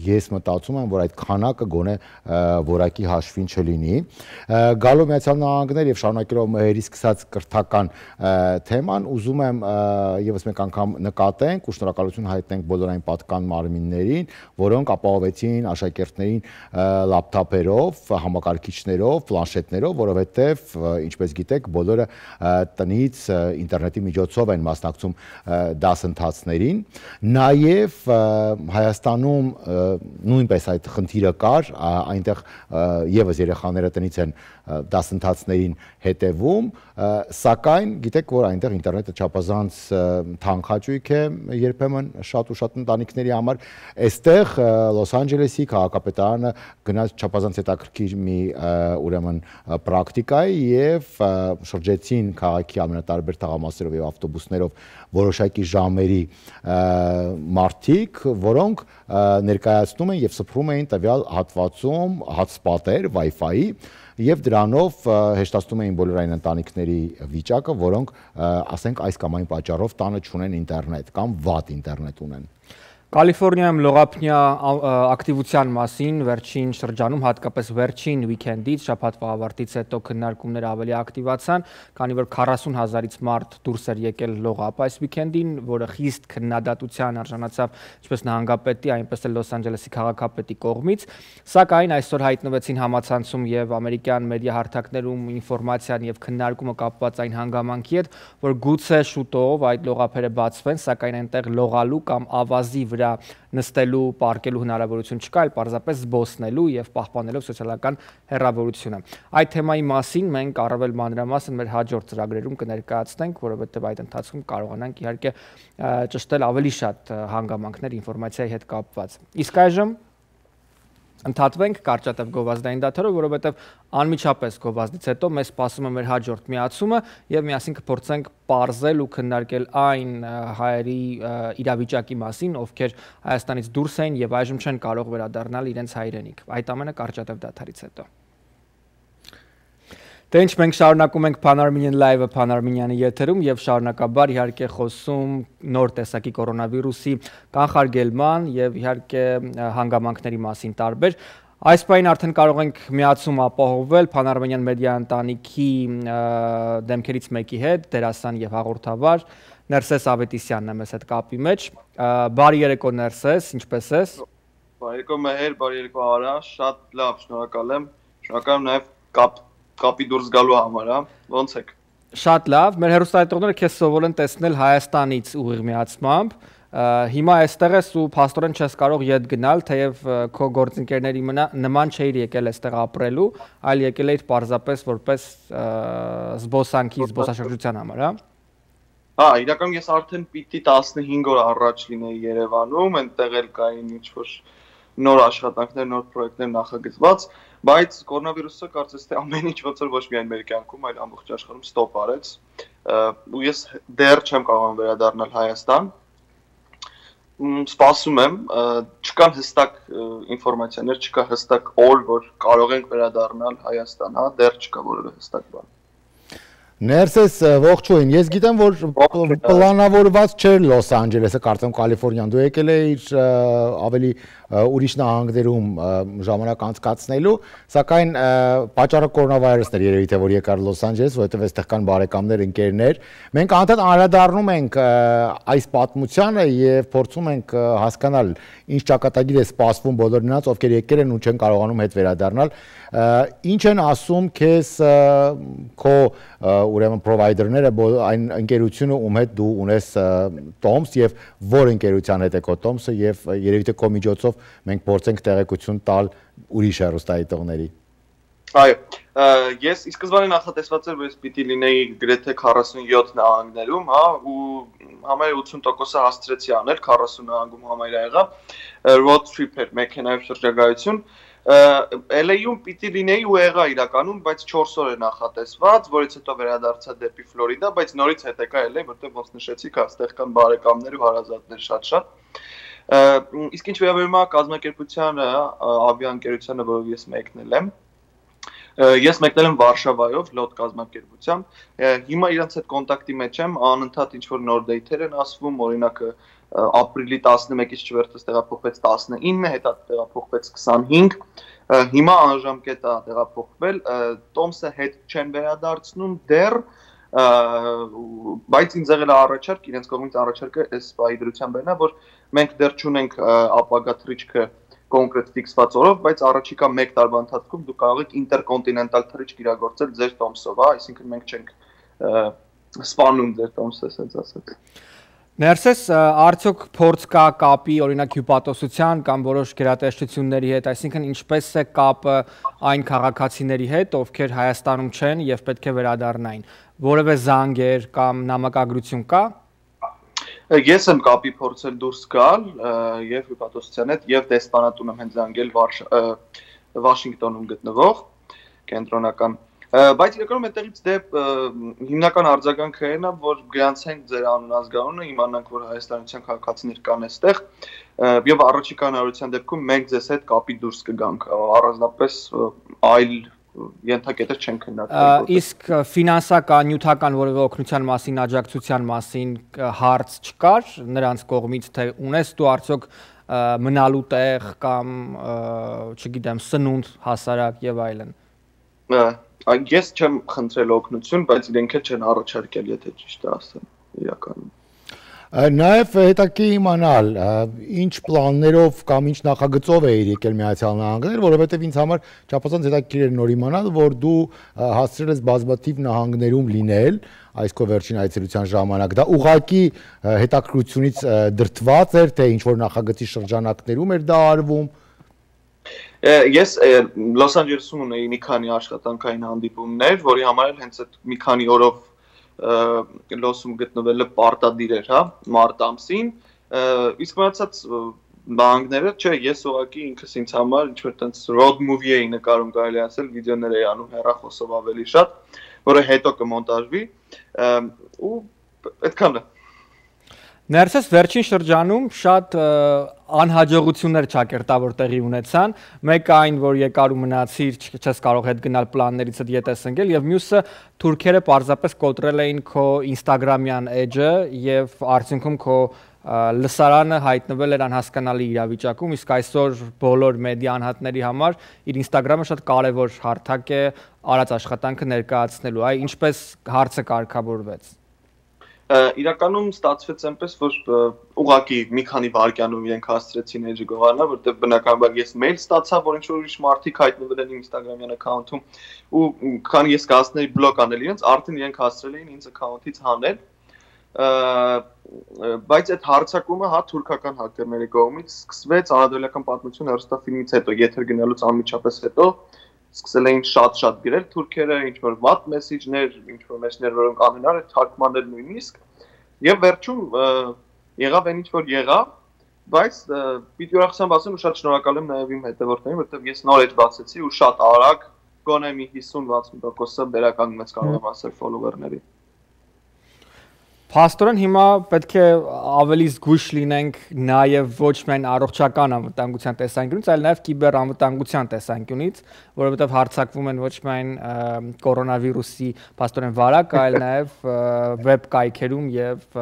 ես մտածում եմ, որ այդ քանակը գոնե որակի հաշվին չլինի։ Գալով Միացյալ Նահանգներ եւ շարունակելով մերի սկսած կրթական թեման, ուզում եմ եւս մեկ անգամ նկատենք ու շնորհակալություն հայտնենք բոլոր այն պատկան մարմիններին, որոնք ապահովեցին աշակերտներին լապտոպերով, համակարգիչներով, պլանշետներով, որովհետեւ ինչպես գիտեք, բոլորը տնից ինտերնետի միջոցով են մասնակցում դասընթացներին։ Նաեւ Հայաստանում նույնպես այդ խնդիրը կար, այնտեղ եւս երեխաները տնից են դասընթացներին հետևում, սակայն գիտեք, որ այնտեղ ինտերնետը չափազանց թանկ է երբեմն շատ ու շատ ընտանիքների համար։ Այստեղ Լոս Անջելեսի քաղաքապետարանը գնաց չափազանց հետաքրքիր մի ուրեմն պրակտիկայի եւ շրջեցին քաղաքի ամենատարբեր թաղամասերով եւ ավտոբուսներով որոշակի ժամերի մարդիկ, որոնք ներկայացնում են եւ սփռում էին տվյալ հատվածում հotspot-եր Wi-Fi-ի եւ դրանով հեշտացնում էին բոլոր այն ընտանիքների վիճակը, որոնք ասենք այս կամ այն պատճառով տանը չունեն ինտերնետ կամ վատ ինտերնետ ունեն։ Կալիֆոռնիայում լողափնյա ակտիվության մասին վերջին շրջանում, հատկապես վերջին վիկենդից, շաբաթվա ավարտից հետո քննարկումները ավելի ակտիվացան, քանի որ 40,000-ից մարդ դուրս էր եկել լողափ այս վիկենդին, որը խիստ քննադատության արժանացավ ինչպես նահանգապետի, այնպես էլ Լոս Անջելեսի քաղաքապետի կողմից, սակայն այսօր հայտնվեցին համացանցում եւ ամերիկյան մեդիա հարթակներում ինֆորմացիան եւ քննարկումը կապված այն հանգամանքի հետ, որ գուցե շուտով այդ լողափերը բացվեն, սակայն այնտեղ լողալու կամ ավազի վրա նստելու, պարկելու հնարավորություն չկա, այլ պարզապես զբոսնելու եւ պահպանելով սոցիալական հեռավորությունը։ Այդ թեմայի մասին մենք առավել մանրամասն մեր հաջորդ ծրագրերում կներկայացնենք, որովհետեւ այդ ընթացքում կարողանանք իհարկե ճշտել ավելի շատ հանգամանքներ ինֆորմացիայի հետ կապված։ Իսկ այժմ ընդհատվենք կարճատև գովազդային դաթարով, որովհետև անմիջապես գովազդից հետո մեզ սպասում է մեր հաջորդ միացումը եւ միասին կփորձենք պարզել ու քննարկել այն հայերի իրավիճակի մասին, ովքեր Հայաստանից դուրս էին եւ այժմ չեն կարող վերադառնալ իրենց հայրենիք։ Այդ ամենը կարճատև դաթարից հետո։ Դե ինչ մենք շարունակում ենք Pan-Armenian Live-ը Pan-Armenian-ի եթերում եւ շարունակաբար իհարկե խոսում նոր տեսակի կորոնավիրուսի կանխարգելման եւ իհարկե հանգամանքների մասին տարբեր։ Այս պահին արդեն կարող ենք միացում ապահովել Pan-Armenian մեդիա ընտանիքի դեմքերից մեկի հետ, դերասան եւ հաղորդավար Ներսես Ավետիսյանն է մեզ հետ կապի մեջ։ Բարի երեկո Ներսես, ինչպե՞ս ես։ Բարի երեկո Մեհեր, բարի երեկո Արա, շատ լավ, շնորհակալ եմ։ Շնորհակալ եմ նաեւ կապի դուրս գալու համար, հա, ոնց եք։ Շատ լավ, մեր հեռուստադիտողները քեզ սովոր են տեսնել Հայաստանից ուղիղ միացմամբ։ Հիմա այստեղ ես ու փաստորեն չես կարող ետ գնալ, թեև քո գործընկերների նման չէիր եկել այստեղ ապրելու, այլ եկել էիր պարզապես որպես զբոսանքի, զբոսաշրջության համար, հա։ Հա, իրականում ես արդեն պիտի 15 օր առաջ լինեի Երևանում, այնտեղ էլ կային ինչ-որ նոր աշխատանքներ, նոր պրոյեկտներ նախագծված, Բայց կորոնավիրուսը կարծես թե ամեն ինչ ոնց որ ոչ միայն մեր կյանքում, այլ ամբողջ աշխարհում ստոպ արեց։ Ու ես դեռ չեմ կարող վերադառնալ Հայաստան։ Սպասում եմ, չկան հստակ ինֆորմացիաներ, չկա հստակ օր, որ կարող ենք վերադառնալ Հայաստան, հա, դեռ չկա որևէ հստակ բան։ Ներսես ողջույն, ես գիտեմ, որ պլանավորված չէր Լոս Անջելեսը, կարծեմ Կալիֆոռնիան, դու եկել էիր ավելի ուրիշ նահանգներում ժամանակ անցկացնելու, սակայն պատճառը կորոնավիրուսն էր երևի թե որ եկար Լոս Անջելես, որովհետև այստեղ կան բարեկամներ, ընկերներ։ Մենք անդադ անդրադառնում ենք այս պատմությանը եւ փորձում ենք հասկանալ ինչ ճակատագիր է սպասվում բոլոր նրանց, ովքեր եկել են ու չեն կարողանում հետ վերադառնալ։ Ինչ են ասում քեզ քո ուրեմն provider-ները, այն ընկերությունը, ում հետ դու ունես տոմս եւ որ ընկերության հետ է քո տոմսը եւ երևի թե քո միջոցով մենք փորձենք տեղեկություն տալ ուրիշ հեռուստադիտողների։ Այո, ես ի սկզբանե նախատեսված էր, որ ես պիտի լինեի գրեթե 47 նահանգներում, հա, ու համարյա 80%-ը հասցրեցի անել, 40 նահանգում համարյա եղա, road trip էր, մեքենայով շրջագայություն։ LA-ում պիտի լինեի ու եղա իրականում, բայց 4 օր է նախատեսված, որից հետո վերադարձա դեպի Ֆլորիդա, բայց նորից հետ եկա LA, որտեղ ոնց նշեցիք, այստեղ կան բարեկամներ ու հարազատներ շատ։ Իսկ ինչ վերաբերում է կազմակերպությանը, ավիաընկերությանը, որով ես մեկնել եմ, ես մեկնել եմ Վարշավայով, լոտ կազմակերպությամբ, հիմա իրանց հետ կոնտակտի մեջ եմ, անընդհատ ինչ-որ նոր դեյթեր են ասվում, օրինակ ապրիլի 11-ից չվերթս տեղափոխվեց 19, հետո տեղափոխվեց 25, հիմա անժամկետ է տեղափոխվել, տոմսը հետ չեն վերադարձնում դեռ, բայց ինձ եղել է առաջարկ, իրենց կողմից առաջարկը այս պահի դրությամբ բերնա, որ մենք դեռ չունենք ապագա թռիչքը կոնկրետ ֆիքսված օրով, բայց առաջիկա 1 տարվա ընթացքում դուք կարող եք ինտերկոնտինենտալ թռիչք իրագործել ձեր տոմսով, հա, այսինքն մենք չենք սպանում ձեր տոմսը, ասած ասած։ Ներսես, արդյոք փորձ կա կապի, օրինակ հյուպատոսության կամ որոշ գերատեսչությունների հետ, այսինքն ինչպես է կապը այն քաղաքացիների հետ, ովքեր Հայաստանում չեն եւ պետք է վերադառնային։ Որևէ զանգեր կամ նամակագրություն կա։ Ես եմ կապի փորձել դուրս գալ եւ հյուպատոսության հետ եւ դեսպանատուն եմ հենց զանգել Վաշինգտոնում գտնվող կենտրոնական, բայց իրականում այդտեղից հիմնական արձագանքը այն է, որ գրանցենք ձեր անուն ազգանունը, իմանանք, որ հայաստանյան քաղաքացիներ կան այստեղ եւ առաջիկա հնարավորության դեպքում մենք ձեզ հետ կապի դուրս կգանք, առանձնապես այլ ենթակետեր չեն քննարկվել։ Իսկ ֆինանսական, նյութական որևէ օգնության մասին, աջակցության մասին հարց չկար նրանց կողմից, թե ունես դու արդյոք մնալու տեղ կամ չգիտեմ, սնունդ, հասարակ եւ այլն։ Ես չեմ խնդրել օգնություն, բայց իրենք էլ չեն առաջարկել, եթե ճիշտ է ասեմ, իրականում։ Նաև հետաքրքիր իմանալ, ինչ պլաններով կամ ինչ նախագծով է եկել Միացյալ Նահանգներ, որովհետև ինձ համար չափազանց հետաքրքիր էր նոր իմանալ, որ դու հասցրել ես բազմաթիվ նահանգներում լինել այս քո վերջին այցելության ժամանակ։ Դա ուղղակի հետաքրքրությունից դրդված էր, թե ինչ որ նախագծի շրջանակներում էր դա արվում։ Ես Լոս Անջելեսում ունեի մի քանի աշխատանքային հանդիպումներ, որի համար էլ հենց այդ մի քանի օրով Լոսում գտնվելը պարտադիր էր, հա, մարտ ամսին, իսկ մնացած նահանգները, չէ, ես ուղղակի ինքս ինձ համար ինչ-որ տենց road movie էի նկարում, կարելի ասել, վիդեոներ էի անում հեռախոսով ավելի շատ, որը հետո կմոնտաժվի, ու այդքանը։ Ներսես վերջին շրջանում շատ անհաջողություններ ճակերտավոր տեղի ունեցան, մեկը այն, որ եկար ու մնացիր, չես կարող հետ գնալ պլաններիցդ ետ ես ընկել, եւ մյուսը թուրքերը պարզապես կոտրել էին քո Instagram-յան էջը եւ արդյունքում քո լսարանը հայտնվել էր անհասկանալի իրավիճակում, իսկ այսօր բոլոր մեդիա անհատների համար իր Instagram-ը շատ կարևոր հարթակ է արած աշխատանքը ներկայացնելու, այ ինչպես հարցը կարգավորվեց։ Իրականում ստացվեց այնպես, որ ուղղակի մի քանի վայրկյանում իրենք հասցրեցին էջը գողանալ, որտեղ բնականաբար ես մեյլ ստացա, որ ինչ-որ ուրիշ մարդիկ հայտնվել են իմ Instagram-յան account-ում, ու քանի ես կհասցնեի բլոկ անել իրենց, արդեն իրենք հասցրել էին ինձ account-ից հանել, բայց այդ հարձակումը, հա, թուրքական հակերների կողմից սկսվեց անադոլիական պատմություն հեռուստաֆիլմից հետո, եթեր գնալուց անմիջապես հետո սկսել էին շատ գրել թուրքերը, ինչ-որ վատ մեսիջներ, ինչ-որ մեսիջներ, որոնք անհնար է թարգմանել նույնիսկ, եւ վերջում եղավ այն ինչ-որ եղավ, Բայց պիտի ուրախությամբ ասեմ, ու շատ շնորհակալ եմ նաև իմ հետևորդներին, որովհետև ես նոր էջ բացեցի ու շատ արագ գոնե մի 50-60%-ը բերականգնեց կարող եմ ասել ֆոլովերների։ Փաստորեն հիմա պետք է ավելի զգույշ լինենք նաև ոչ միայն առողջական անվտանգության տեսանկյունից, այլ նաև կիբեր անվտանգության տեսանկյունից, որովհետև հարձակվում են ոչ միայն կորոնավիրուսի փաստորեն վարակ, այլ նաև վեբ կայքերում եւ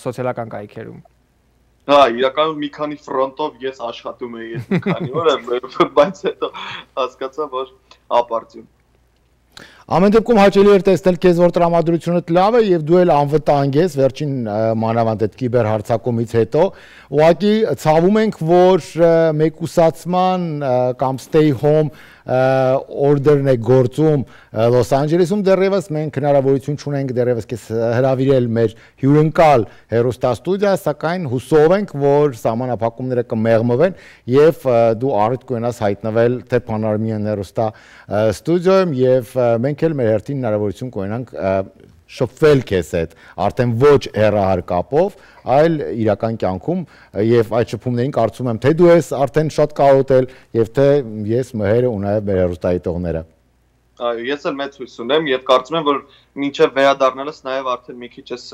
սոցիալական կայքերում։ Հա, իրականում մի քանի ֆրոնտով ես աշխատում եի այս մի քանի օր, բայց հետո հասկացա, որ ապարդյուն։ Ամեն դեպքում հաճելի էր տեսնել քեզ, որ տրամադրությունդ լավ է եւ դու էլ անվտանգ ես վերջին մանավանդ այդ կիբեր հարձակումից հետո։ Ուղղակի ցավում ենք, որ մեկուսացման կամ stay home օրդերն է գործում Լոս Անջելեսում դեռևս մենք հնարավորություն չունենք դեռևս քեզ հրավիրել մեր հյուրընկալ հեռուստաստուդիա, սակայն հուսով ենք, որ սահմանափակումները կմեղմվեն եւ դու առիթ կունենաս հայտնվել թե Panoramian հեռուստա ստուդիոյում եւ մենք էլ մեր հերթին հնարավորություն կունենանք շփվել քեզ հետ, արդեն ոչ հեռահար կապով, այլ իրական կյանքում եւ այդ շփումներին կարծում եմ թե դու ես արդեն շատ կարոտել եւ թե ես մհերը ու նաեւ մեր հեռուստայտողները։ Այո, ես էլ մեծ հույս ունեմ եւ կարծում եմ, որ մինչեւ վերադառնալս նաեւ արդեն մի քիչ էս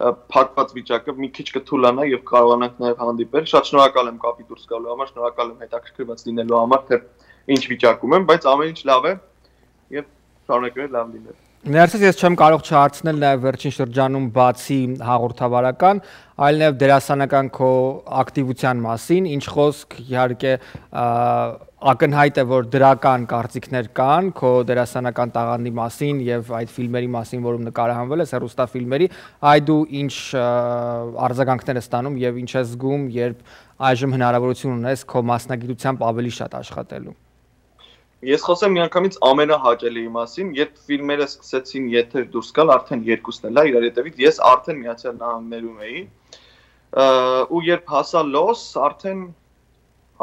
փակված վիճակը մի քիչ կթուլանա եւ կարողանանք նաեւ հանդիպել։ Շատ շնորհակալ եմ կապի դուրս գալու համար, շնորհակալ եմ հետաքրքրված լինելու համար, թե ինչ վիճակում եմ, բայց ամեն ինչ լավ է եւ շարունակել լավ լինել։ Ներսես ես չեմ կարող չհարցնել նաև վերջին շրջանում բացի հաղորդավարական, այլ նաև դերասանական քո ակտիվության մասին, ինչ խոսք իհարկե ակնհայտ է, որ դրական կարծիքներ կան քո դերասանական տաղանդի մասին եւ այդ ֆիլմերի մասին, որում նկարահանվել ես, հեռուստաֆիլմերի, այ դու ինչ արձագանքներ ես ստանում եւ ինչ ես զգում, երբ այժմ հնարավորություն ունես քո մասնագիտությամբ ավելի շատ աշխատելու։ Ես խոսեմ միանգամից ամենահաճելիի մասին, երբ ֆիլմերը սկսեցին եթեր դուրս գալ, արդեն երկուսն էլ իրար հետևից, ես արդեն Միացյալ Նահանգներում էի, ու երբ հասա Լոս, արդեն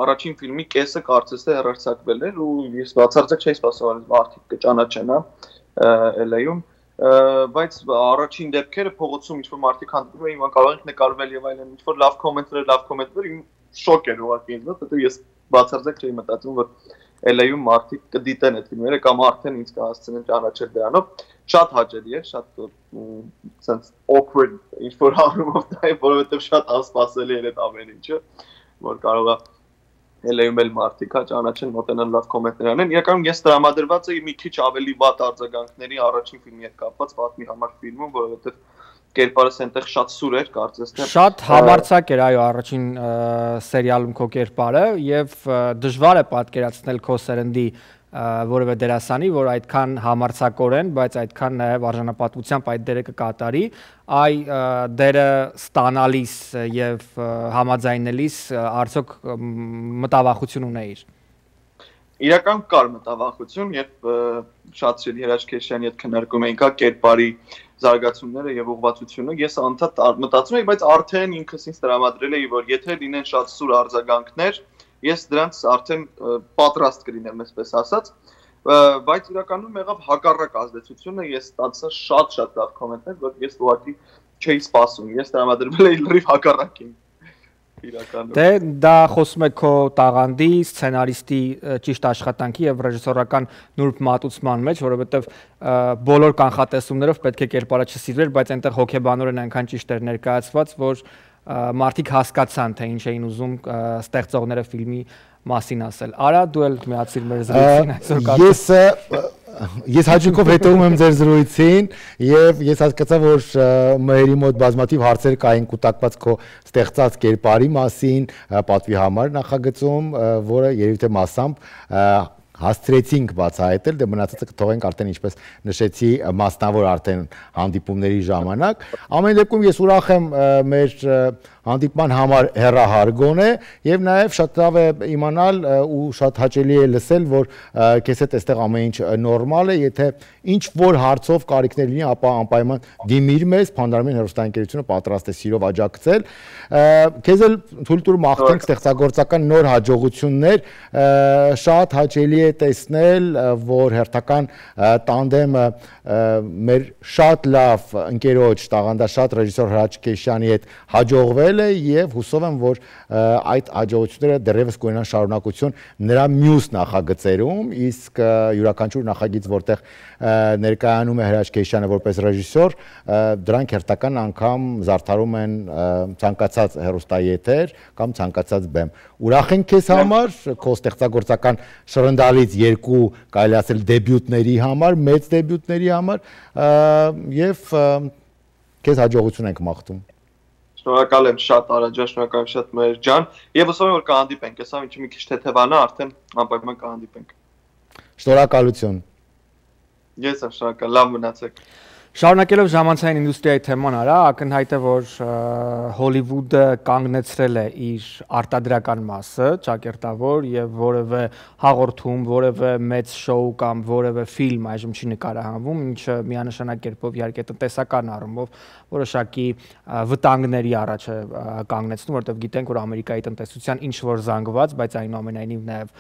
առաջին ֆիլմի կեսը կարծես թե հեռարձակվել էր, ու ես բացարձակ չէի սպասում, որ մարդիկ կճանաչեն LA-ում, բայց առաջին դեպքերը փողոցում ինչ-որ մարդիկ հանդիպում էին, կարող ենք նկարվել եւ այլն, ինչ-որ լավ կոմենտներ, իմ շոկ էր ուղղակի ինձ, որտեղ ես բացարձակ չէի մտածում, որ LA-ում մարդիկ կդիտեն այդ ֆիլմերը կամ արդեն ինձ կհասցնեն ճանաչել դրանով, շատ հաճելի էր, շատ sense awkward ինչ-որ առումով դա է, որովհետև շատ անսպասելի էր այդ ամեն ինչը, որ կարող է LA-ում էլ մարդիկ ճանաչեն, մոտենան լավ կոմենտներ անեն։ Իրականում ես տրամադրված էի մի քիչ ավելի վատ արձագանքների առաջին ֆիլմի հետ կապված պատմի համար ֆիլմում, որովհետև կերպարս այնտեղ շատ սուր էր, կարծես թե շատ համարձակ էր այո առաջին սերիալում քո կերպարը եւ դժվար է պատկերացնել քո սերնդի որևէ դերասանի, որ այդքան համարձակորեն, բայց այդքան նաեւ արժանապատվությամբ այդ դերը կկատարի, այ դերը ստանալիս եւ համաձայնելիս արդյոք մտավախություն ունեիր։ Իրական կար մտավախություն, երբ շատ շատի Հրաչ Քեշյանի հետ քննարկում էինք կերպարի զարգացումները եւ ուղղվածությունը, ես անդադ մտածում էի, բայց արդեն ինքս ինձ տրամադրել էի, որ եթե լինեն շատ սուր արձագանքներ, ես դրանց արդեն պատրաստ կլինեմ, այսպես ասած, բայց իրականում եղավ հակառակ ազդեցությունը, ես ստացա շատ լավ կոմենտներ, որ ես ուղղակի չէի սպասում, ես տրամադրվել էի լրիվ հակառակին։ Դե դա խոսում է քո տաղանդի, սցենարիստի ճիշտ աշխատանքի եւ ռեժիսորական նուրբ մատուցման մեջ, որովհետեւ բոլոր կանխատեսումներով պետք է կերպարը չսիրվեր, բայց այնտեղ հոգեբանորեն այնքան ճիշտ էր ներկայացված, որ մարդիկ հասկացան, թե ինչ էին ուզում ստեղծողները ֆիլմի մասին ասել։ Արա դու էլ միացիր մեր զրույցին այսօր։ Ես հաճույքով հետևում եմ ձեր զրույցին եւ ես հասկացա, որ մերի մոտ բազմաթիվ հարցեր կային կուտակված քո ստեղծած կերպարի մասին, պատվի համար նախագծում, որը երևի թե մասամբ հասցրեցինք բացահայտել, դե մնացածը կթողենք արդեն ինչպես նշեցի մասնավոր արդեն հանդիպումների ժամանակ։ Ամեն դեպքում ես ուրախ եմ մեր հանդիպման համար հեռահար գոնե եւ նաեւ շատ լավ է իմանալ ու շատ հաճելի է լսել, որ քեզ հետ այստեղ ամեն ինչ նորմալ է, եթե ինչ որ հարցով կարիքներ լինի, ապա անպայման դիմիր մեզ, Panoramian հեռուստաընկերությունը պատրաստ է սիրով աջակցել։ Քեզ էլ թույլ տուր մաղթենք ստեղծագործական նոր հաջողություններ, շատ հաճելի է տեսնել, որ հերթական տանդեմը մեր շատ լավ ընկերոջ տաղանդաշատ ռեժիսոր Հրաչ Քեշյանի հետ հաջողվել է եւ հուսով եմ, որ այդ հաջողությունները դեռևս կունենան շարունակություն նրա մյուս նախագծերում, իսկ յուրաքանչյուր նախագիծ, որտեղ ներկայանում է Հրաչ Քեշյանը որպես ռեժիսոր, դրանք հերթական անգամ զարդարում են ցանկացած հեռուստաեթեր կամ ցանկացած բեմ։ Ուրախ ենք քեզ համար, քո ստեղծագործական շրնդալից երկու կարելի ասել դեբյուտների համար, մեծ դեբյուտների համար եւ քեզ հաջողություն ենք մաղթում։ Շնորհակալ եմ շատ Արա ջան, շնորհակալ եմ շատ Մհեր ջան եւ հուսով եմ որ կհանդիպենք, հեսա ինչի մի քիչ թեթևանա, արդեն անպայման կհանդիպենք։ Շնորհակալություն։ Ես եմ շնորհակալ, լավ մնացեք։ Շարունակելով ժամանցային ինդուստրիայի թեման արա, ակնհայտ է, որ Հոլիվուդը կանգնեցրել է իր արտադրական մասը, ճակերտավոր եւ որևէ հաղորդում, որևէ մեծ շոու կամ որևէ ֆիլմ այժմ չի նկարահանվում, ինչը միանշանակ կերպով իհարկե տնտեսական առումով որոշակի վտանգների առաջ է կանգնեցնում, որովհետեւ գիտենք, որ Ամերիկայի տնտեսության ինչ որ զանգված, բայց այնուամենայնիվ նաեւ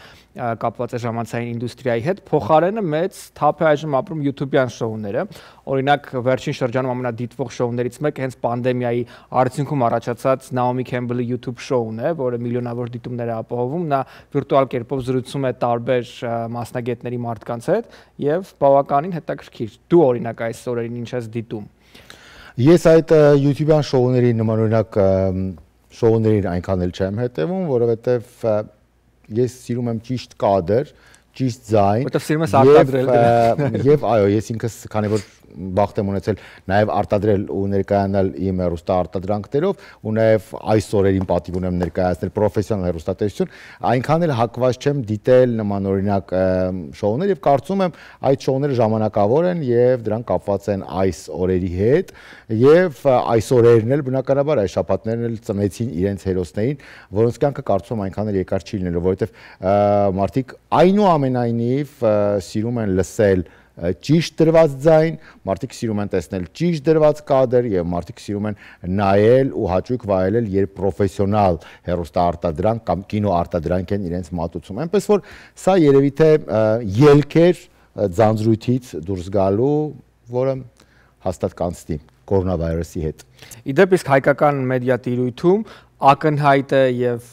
կապված է ժամանցային ինդուստրիայի հետ, փոխարենը մեծ թափ է այժմ ապրում YouTube-յան շոուները, օրինակ վերջին շրջանում ամենադիտվող շոուներից մեկը հենց պանդեմիայի արդյունքում առաջացած Նաոմի Քեմբելի YouTube շոուն է, որը միլիոնավոր դիտումներ է ապահովում, նա վիրտուալ կերպով զրուցում է տարբեր մասնագետների մարդկանց հետ եւ բավականին հետաքրքիր։ Դու օրինակ այս օրերին ինչ ես դիտում։ Ես այդ YouTube-յան շոուների նմանօրինակ շոուներին այնքան էլ չեմ հետևում, որովհետեւ ես սիրում եմ ճիշտ կադր, ճիշտ ձայն։ Որտեվ սիրում ես արտադրել եւ այո, ես ինքս քանի որ բախտ եմ ունեցել նաև արտադրել ու ներկայանալ իմ հեռուստա արտադրանքներով ու նաև այս օրերին պատիվ ունեմ ներկայացնել պրոֆեսիոնալ հեռուստատեսություն, այնքան էլ հակված չեմ դիտել նմանօրինակ շոուներ եւ կարծում եմ այդ շոուները ժամանակավոր են եւ դրանք կապված են այս օրերի հետ եւ այս օրերն էլ բնականաբար այս շաբաթներն էլ ծնեցին իրենց հերոսներին, որոնց կյանքը կարծում եմ այնքան էլ երկար չի լինելու, որովհետեւ մարդիկ այնուամենայնիվ սիրում են լսել ճիշտ դրված ձայն, մարդիկ սիրում են տեսնել ճիշտ դրված կադր եւ մարդիկ սիրում են նայել ու հաճույք վայելել, երբ պրոֆեսիոնալ հեռուստաարտադրանք կամ կինոարտադրանք են իրենց մատուցում։ Այնպես որ սա երևի թե ելքեր ձանձրույթից դուրս գալու, որը հաստատ կանցնի կորոնավիրուսի հետ։ Իդեպ իսկ հայկական մեդիա տիրույթում ակնհայտ է եւ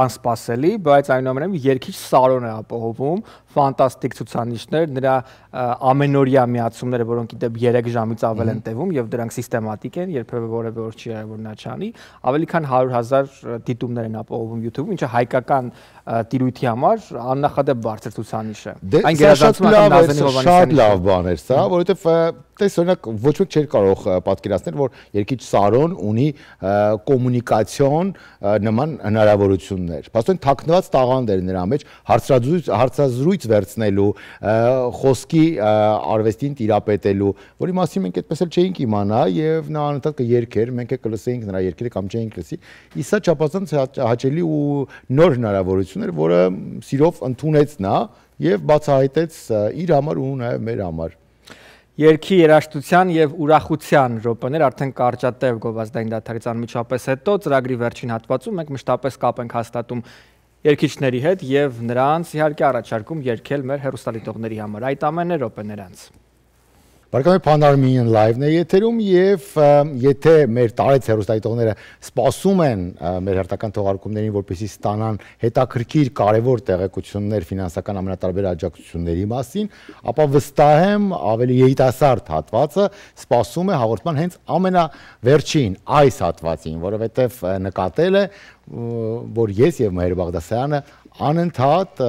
անսպասելի, բայց այնուամենայնիվ երկիչ Սարոն է ապահովում, ֆանտաստիկ ցուցանիշներ, նրա ամենօրյա միացումները, որոնք իդեպ 3 ժամից ավել են տևում եւ դրանք սիստեմատիկ են, երբեւէ որևէ օր չի եղել որ նա չանի, ավելի քան 100,000 դիտումներ են ապահովում YouTube-ում, ինչը հայկական տիրույթի համար աննախադեպ բարձր ցուցանիշ է։ Այն գերազանցում է Նազանի Հովհաննիսյանի շատ լավ բան էր սա, որովհետեւ տես օրինակ ոչ մեկ չէր կարող պատկերացնել, որ երկիչ Սարոն ունի կոմունիկացիոն նման հնարավորություններ։ Բացեն թաքնված տաղանդ էր նրա մեջ, հարցազրույց վերցնելու, խոսքի արվեստին տիրապետելու, որի մասին մենք այդպես էլ չէինք իմանա եւ նա անընդհատ կերքեր, մենք էլ կլսեինք նրա երգերը կամ չէինք լսի։ Իսա չափազանց հաճելի ու նոր հնարավորություն էր, որը սիրով ընդունեց նա եւ բացահայտեց իր համար ու նաեւ մեր համար։ Երգի երաժշտության եւ ուրախության րոպեներ արդեն կարճատև գովազդային դադարից անմիջապես հետո ծրագրի վերջին հատվածում մենք մշտապես կապ ենք հաստատում երգիչների հետ եւ նրանց իհարկե առաջարկում երգել մեր հեռուստադիտողների համար։ Այդ ամենը րոպեներ անց։ Բարեկամներ, Pan-Armenian Live-ն է եթերում եւ եթե մեր տարեց հեռուստադիտողները սպասում են մեր հերթական թողարկումներին, որպեսզի ստանան հետաքրքիր կարևոր տեղեկություններ ֆինանսական ամենատարբեր աջակցությունների մասին, ապա վստահ եմ ավելի երիտասարդ հատվածը սպասում է հաղորդման հենց ամենավերջին այս հատվածին, որովհետեւ նկատել է որ ես եւ Մհեր Բաղդասարյանը անընդհատ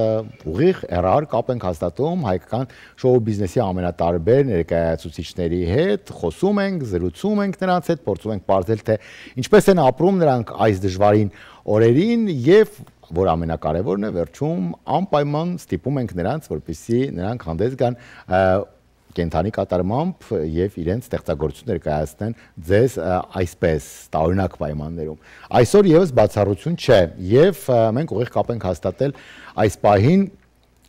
ուղիղ հեռահար կապ ենք հաստատում հայկական շոու բիզնեսի ամենատարբեր ներկայացուցիչների հետ, խոսում ենք, զրուցում ենք նրանց հետ, փորձում ենք պարզել թե ինչպես են ապրում նրանք այս դժվարին օրերին եւ որ ամենակարևորն է վերջում անպայման ստիպում ենք նրանց, որպեսզի նրանք հանդես գան կենթանի կատարմամբ եւ իրենց ստեղծագործությունները կայացնեն ձեզ այսպես տարօրինակ պայմաններում։ Այսօր եւս բացառություն չէ եւ մենք ուղիղ կապ ենք հաստատել այս պահին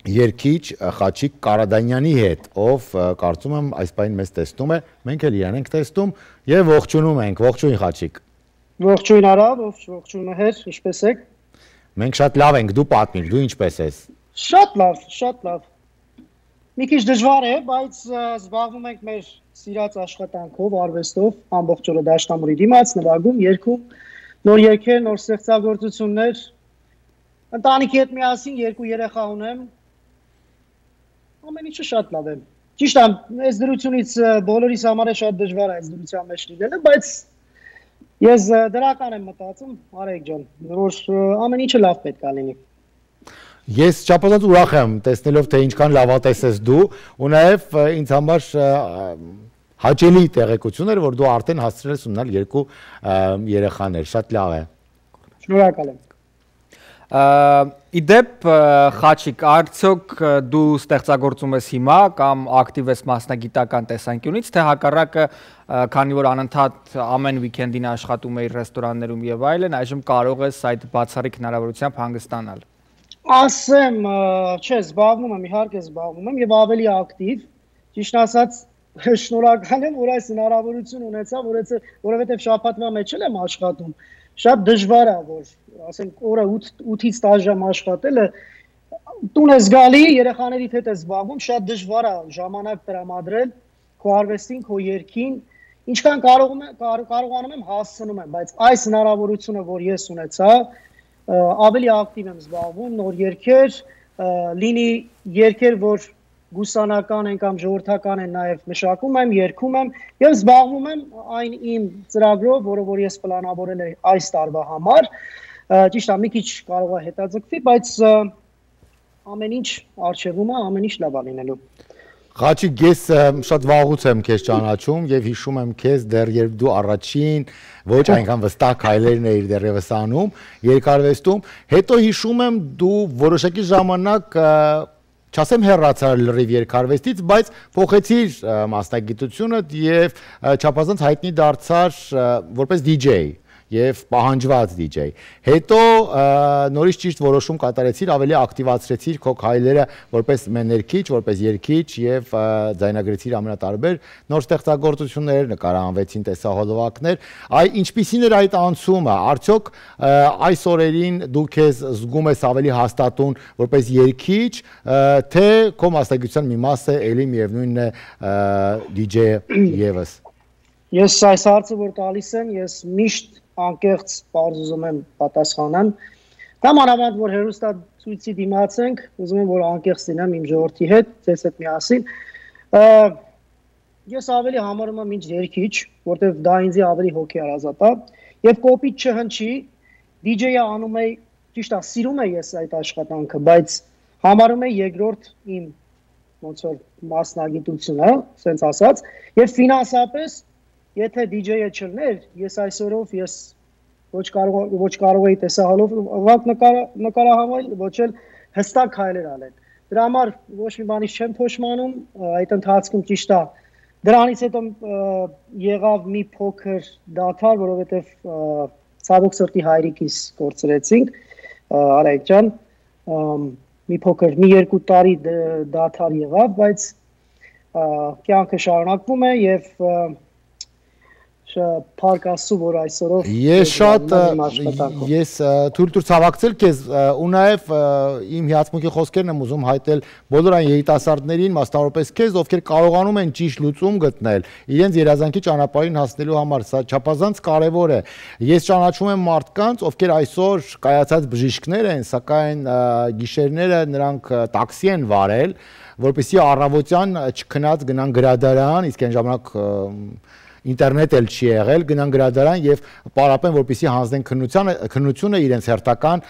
երգիչ Խաչիկ Կարադանյանի հետ, ով կարծում եմ այս պահին մեզ տեսնում է, մենք էլ իրան ենք տեսնում եւ ողջունում ենք։ Ողջույն Խաչիկ։ Ողջույն Արա, ողջույն Մհեր, ինչպե՞ս եք։ Մենք շատ լավ ենք, դու պատմիր, դու ինչպե՞ս ես։ Շատ լավ։ Մի քիչ դժվար է, բայց զբաղվում ենք մեր սիրած աշխատանքով, արվեստով, ամբողջ օրը դաշնամուրի դիմաց, նվագում, երգում, նոր երգեր, նոր ստեղծագործություններ։ Ընտանիքի հետ միասին 2 երեխա ունեմ։ Ամեն ինչը շատ լավ է։ Ճիշտ է, այս դրությունից բոլորիս համար է շատ դժվար այս դրության մեջ լինելը, բայց ես դրական եմ մտածում, Արեգ ջան, որ ամեն ինչը լավ պետք է լինի։ Ես չափազանց ուրախ եմ տեսնելով թե ինչքան լավատես ես դու ու նաև ինձ համար հաճելի տեղեկություն էր որ դու արդեն հասցրել ես ունենալ 2 երեխաներ, շատ լավ է։ Շնորհակալ եմ։ Իդեպ Խաչիկ, արդյոք դու ստեղծագործում ես հիմա կամ ակտիվ ես մասնագիտական տեսանկյունից, թե հակառակը քանի որ անընդհատ ամեն վիկենդին աշխատում ես ռեստորաններում եւ այլն, այժմ կարող ես այդ բացառիկ հնարավորությամբ հանգստանալ։ Ասեմ, չէ, զբաղվում եմ, իհարկե զբաղվում եմ եւ ավելի ակտիվ։ Ճիշտ ասած, շնորհակալ եմ, որ այս հնարավորություն ունեցա, որովհետեւ շաբաթվա մեջ եմ աշխատում։ Շատ դժվար է, որ ասենք օրը 8-ից 10 ժամ աշխատելը տուն ես գալի, երեխաներիդ հետ ես զբաղվում, շատ դժվար է ժամանակ տրամադրել քո արվեստին, քո երգին, ինչքան կարողանում եմ հասցնում եմ, բայց այս հնարավորությունը, որ ես ունեցա, ավելի ակտիվ եմ զբաղվում, նոր երգեր, լինի երգեր, որ գուսանական են կամ ժողովրդական են, նաև մշակում եմ, երգում եմ եւ զբաղվում եմ այն իմ ծրագրով, որը ես պլանավորել եմ այս տարվա համար։ Ճիշտ է, մի քիչ կարող է հետաձգվի, բայց ամեն ինչ արժևում է, ամեն ինչ լավ է լինելու։ Խաչիկ, ես շատ վաղուց եմ քեզ ճանաչում եւ հիշում եմ քեզ դեռ երբ դու առաջին ոչ այնքան վստահ քայլերն էիր դեռևս անում երկարվեստում, հետո հիշում եմ դու որոշակի ժամանակ չասեմ հեռացար լրիվ երկարվեստից, բայց փոխեցիր մասնագիտությունդ եւ չափազանց հայտնի դարձար որպես DJ եւ պահանջված DJ։ Հետո նորից ճիշտ որոշում կատարեցիր, ավելի ակտիվացրեցիր քո քայլերը որպես մեներքիչ, որպես երգիչ եւ ձայնագրեցիր ամենատարբեր նոր ստեղծագործություններ, նկարահանվեցին տեսահոլովակներ։ Այ ինչպիսին էր այդ անցումը, արդյոք այս օրերին դու քեզ զգում ես ավելի հաստատուն որպես երգիչ, թե քո մասնագիտության մի մասը էլի միևնույնն է DJ-ը եւս։ Ես այս հարցը որ տալիս եմ, ես միշտ անկեղծ պարզ ուզում եմ պատասխանեմ։ Կամ անավանդ որ հերոստացույցի դիմաց ենք, ուզում եմ որ անկեղծ լինեմ իմ ժողովրդի հետ, ձեզ հետ միասին։ Ես ավելի համարում եմ ինձ երգիչ, որտեղ դա ինձ ավելի հոգեարազատ է, եւ կոպիտ չհնչի, DJ-ը անում է, ճիշտ է, սիրում է ես այդ աշխատանքը, բայց համարում եմ երկրորդ իմ ոնց որ մասնագիտությունը, ասենց ասած, եւ ֆինանսապես Եթե DJ-ը չլներ, ես այսօրով ես ոչ կարող էի տեսահոլովակ նկարահանել, ոչ էլ հստակ քայլեր անել։ Դրա համար ոչ մի բանից չեմ փոշմանում, այդ ընթացքում ճիշտ է։ Դրանից հետո եղավ մի փոքր դադար, որովհետև ցավոք սրտի հայրիկիս կորցրեցինք, Արայք ջան, մի փոքր մի 2 տարի դադար եղավ, բայց կյանքը շարունակվում է եւ Փառք Աստծո, որ այսօրով ես թույլ տուր ցավակցել քեզ ու նաև իմ հիացմունքի խոսքերն եմ ուզում հայտնել բոլոր այն երիտասարդներին, մասնավորապես քեզ, ովքեր կարողանում են ճիշտ լուծում գտնել իրենց երազանքի ճանապարհին հասնելու համար, սա չափազանց կարևոր է։ Ես ճանաչում եմ մարդկանց, ովքեր այսօր կայացած բժիշկներ են, սակայն գիշերները նրանք տաքսի են վարել, որպեսզի առավոտյան չքնած գնան գրադարան, իսկ այն ժամանակ ինտերնետ էլ չի եղել, գնան գրադարան եւ պարապեն, որպեսզի հանձնեն քննությունը իրենց հերթական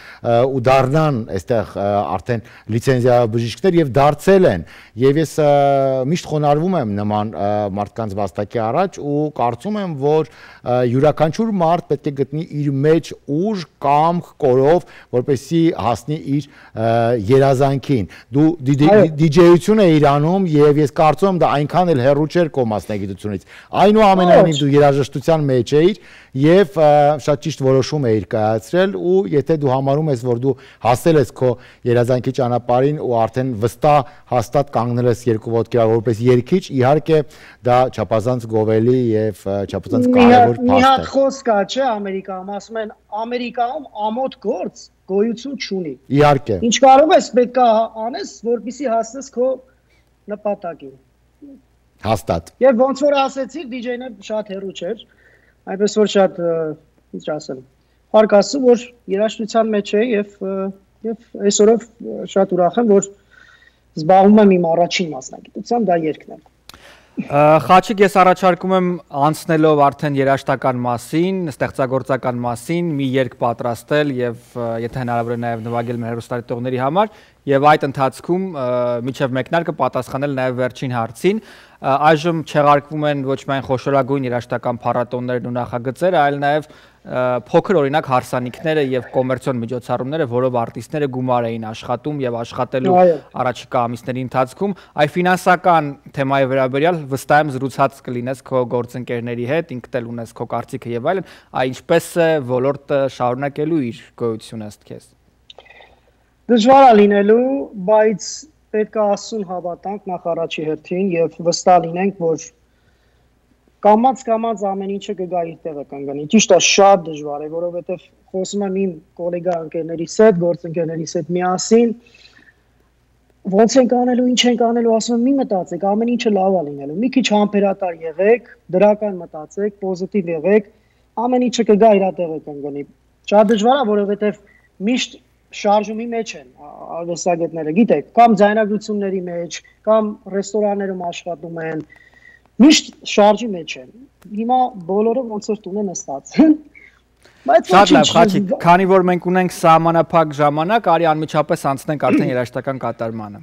ու դառնան այստեղ արդեն լիցենզիա բժիշկներ եւ դարձել են։ Եվ ես միշտ խոնարհվում եմ նման մարդկանց վաստակի առաջ ու կարծում եմ, որ յուրաքանչյուր մարդ պետք է գտնի իր մեջ ուժ, կամք, կորով, որպեսզի հասնի իր երազանքին։ Դու DJ-ություն ես անում եւ ես կարծում եմ դա այնքան էլ հեռու չէր քո մասնագիտությունից։ Այնուամենայնիվ Այնուամենայնիվ դու երաժշտության մեջ էիր եւ շատ ճիշտ որոշում էիր կայացրել ու եթե դու համարում ես, որ դու հասել ես քո երազանքի ճանապարհին ու արդեն վստահ հաստատ կանգնել ես երկու ոտքի վրա որպես երգիչ, իհարկե դա չափազանց գովելի եւ չափազանց կարեւոր փաստ է։ Մի հատ խոսք կա, չէ, Ամերիկայում ասում են Ամերիկայում ամոթ գործ գոյություն չունի։ Իհարկե։ Ինչ կարող ես պետք է անես, որպեսզի հասնես քո նպատակին։ Հաստատ։ Եվ ոնց որ ասեցիր, DJ-ն շատ հեռու չէր, այնպես որ շատ, ինչ ասեմ, հարկ ասում, որ երաժշտության մեջ է եւ այսօրով շատ ուրախ եմ, որ զբաղվում եմ իմ առաջին մասնագիտությամբ, դա երգն է։ Խաչիկ, ես առաջարկում եմ անցնելով արդեն երաժշտական մասին, ստեղծագործական մասին, մի երգ պատրաստել եւ եթե հնարավոր է նաեւ նվագել մեր հեռուստադիտողների համար եւ այդ ընթացքում միջև մեկնարկը պատասխանել նաեւ վերջին հարցին։ Այժմ չեղարկվում են ոչ միայն խոշորագույն երաժշտական փառատոներն ու նախագծերը, այլ նաեւ փոքր օրինակ հարսանիքները եւ կոմերցիոն միջոցառումները, որով արտիստները գումար էին աշխատում եւ աշխատելու առաջիկա ամիսների ընթացքում, այ ֆինանսական թեմայի վերաբերյալ վստահ եմ զրուցած կլինես քո գործընկերների հետ, ինքդ էլ ունես քո կարծիքը եւ այլն, այ ինչպես է ոլորտը շարունակելու իր գոյությունը ըստ քեզ։ Դժվար է լինելու, բայց պետք է Աստծուն հավատանք նախ առաջի հերթին եւ վստահ լինենք, որ կամած ամեն ինչը կգա իր տեղը կանգնի։ Ճիշտ է, շատ դժվար է, որովհետեւ խոսում եմ իմ գոլեգա ընկերներիս հետ, գործընկերներիս հետ միասին, ոնց ենք անելու, ինչ ենք անելու, ասում եմ՝ մի մտածեք, ամեն ինչը լավ է լինելու։ Մի քիչ համբերատար եղեք, դրական մտածեք, պոզիտիվ եղեք, ամեն ինչը կգա իր տեղը կանգնի։ Շատ դժվար է, որովհետեւ միշտ շարժումի մեջ են արվեստագետները, գիտեք, կամ ձայնագրությունների մեջ, կամ ռեստորաններում աշխատում են, միշտ շարժի մեջ են։ Հիմա բոլորը ոնց որ տուն են նստած։ Շատ լավ, Խաչիկ, քանի որ մենք ունենք սահմանափակ ժամանակ, արի անմիջապես անցնենք արդեն երաժշտական կատարմանը։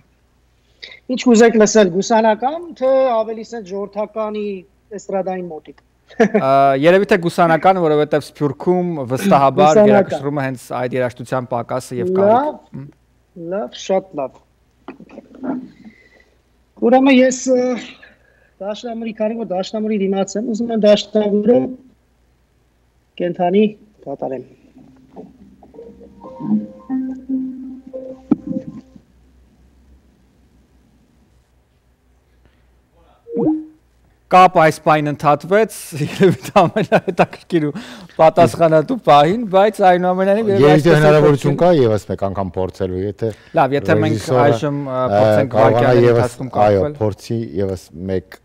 Ինչ կուզեք լսել, գուսանական, թե ավելի սենց ժողովրդականի էստրադային մոտիկ։ Երևի թե գուսանական, որովհետև Սփյուռքում վստահաբար երաժշտումը հենց այդ երաժշտության պակասը եւ կարիք։ Լավ, շատ լավ։ Ուրեմն ես դաշնամուրի, քանի որ դաշնամուրի դիմաց եմ, ուզում եմ դաշնամուրը կենթանի կատարեմ։ Կապ այս պայն ընդհատվեց, երևի ամենահետաքրքիր ու պատասխանատու պահին, բայց այնուամենայնիվ երևի հնարավորություն կա եւս մեկ անգամ փորձելու, եթե լավ, եթե մենք այժմ փորձենք վարկյալների ընթացքում կապվել։ Այո, փորձի եւս մեկ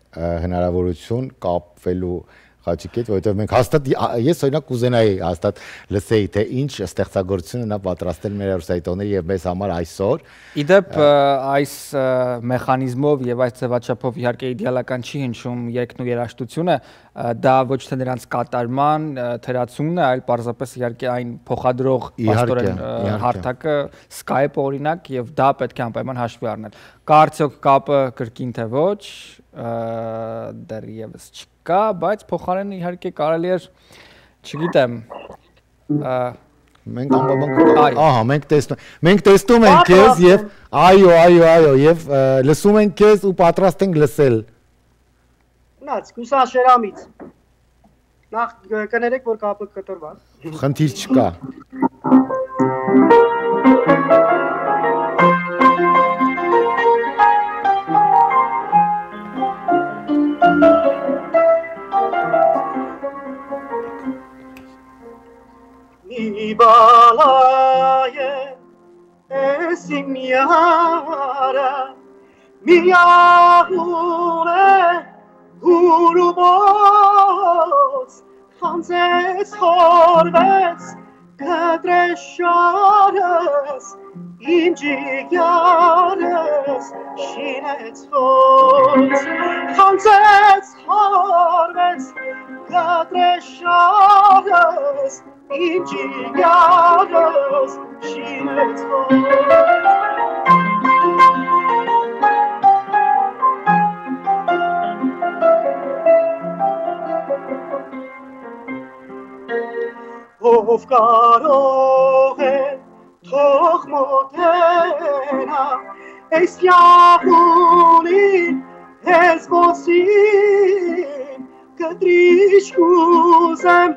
հնարավորություն կապվելու Խաչիկ հետ, որովհետև մենք հաստատ ես օրինակ կուզենայի հաստատ լսեի թե ինչ ստեղծագործություն նա պատրաստել մեր հեռուստադիտողների եւ մեզ համար այսօր։ Իդեպ այս մեխանիզմով եւ այս ձևաչափով իհարկե իդեալական չի հնչում երգն ու երաժշտությունը, դա ոչ թե նրանց կատարման թերացումն է, այլ պարզապես իհարկե այն փոխադրող աստորեն հարթակը Skype օրինակ եւ դա պետք է անպայման հաշվի առնել։ Կա արդյոք կապը կրկին թե ոչ, դեռևս չկա, բայց փոխարենը իհարկե կարելի է, չգիտեմ, մենք անպայման ահա մենք տեսնում ենք քեզ եւ այո եւ լսում ենք քեզ ու պատրաստ ենք լսել։ Նայ, կուսաշերամից։ Նախ կներեք, որ կապը կտրված։ Խնդիր չկա։ Balaye esim yara miyahune hurubos hanses horves kadreshares injigares shinets vos hanses horves kadreshares İncigaros şineto Ofkarohe tohmotena Esyahuni ezbosin Կտրիշկուզեմ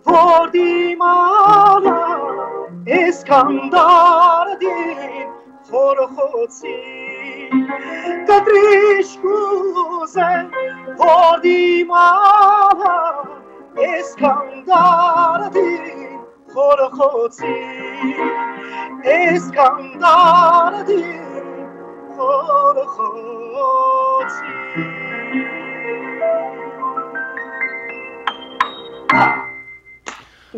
որ դիմանա Եսքանդար դին խորխոցի Կտրիշկուզեմ որ դիմանա Եսքանդար դին խորխոցի Եսքանդար դին խորխոցի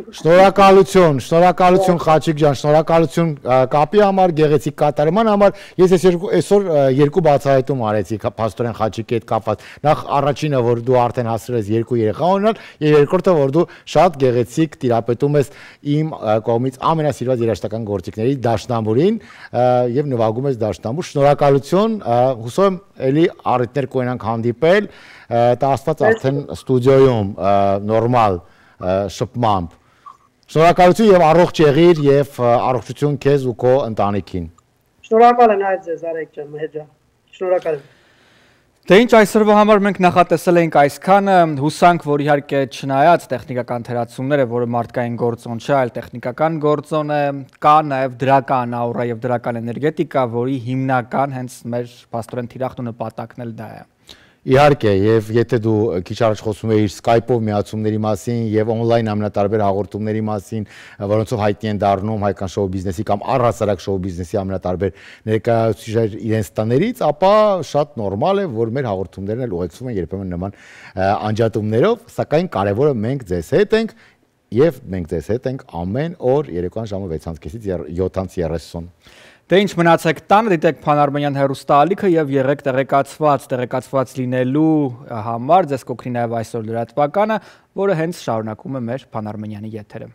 Շնորհակալություն Խաչիկ ջան, շնորհակալություն կապի համար, գեղեցիկ կատարման համար։ Ես այսօր երկու բացահայտում արեցի Պաստորեն Խաչիկի հետ կապված։ Նախ առաջինը, որ դու արդեն հասցրել ես 2 երեխա ունենալ, եւ երկրորդը, որ դու շատ գեղեցիկ տիրապետում ես իմ կողմից ամենասիրված երաժշտական գործիքների Դաշնամուրին եւ նվագում ես Դաշնամուր։ Շնորհակալություն, հուսով եմ էլի առիթներ կունենանք հանդիպել, դա աստված արդեն ստուդիոյում նորմալ շփմամբ։ Շնորհակալություն եւ առողջ եղիր եւ առողջություն քեզ ու քո ընտանիքին։ Շնորհակալ եմ այլ ձեզ Արեգ ջան, Մհեջան։ Շնորհակալ եմ։ Դե ինչ այսօրվա համար մենք նախատեսել էինք այսքանը, հուսանք, որ իհարկե չնայած տեխնիկական թերացումները, որը մարդկային գործոն չէ, այլ տեխնիկական գործոն է, կա նաեւ դրական աուրա եւ դրական էներգետիկա, որի հիմնական հենց մեր Պաստորեն Թիրախտու նպատակն էլ դա է։ Իհարկե, եւ եթե դու քիչ առաջ խոսում էիր Skype-ով միացումների մասին եւ on-line ամենատարբեր հաղորդումների մասին, որոնցով հայտնի են դառնում հայկական շոու բիզնեսի կամ առհասարակ շոու բիզնեսի ամենատարբեր ներկայացուցիչներ իրենց տներից, ապա շատ նորմալ է, որ մեր հաղորդումներն էլ ուղեկցվում են երբեմն նման անջատումներով, սակայն կարևորը մենք ձեզ հետ ենք եւ մենք ձեզ հետ ենք ամեն օր երեկոյան ժամը 6:30-ից 7:30։ Դե ինչ մնացեք տանը, դիտեք Փանարմենյան հեռուստաալիքը եւ եղեք տեղեկացված լինելու համար ձեզ կօգնի նաեւ այսօր լրատվականը, որը հենց շարունակում է մեր Փանարմենյանի եթերը։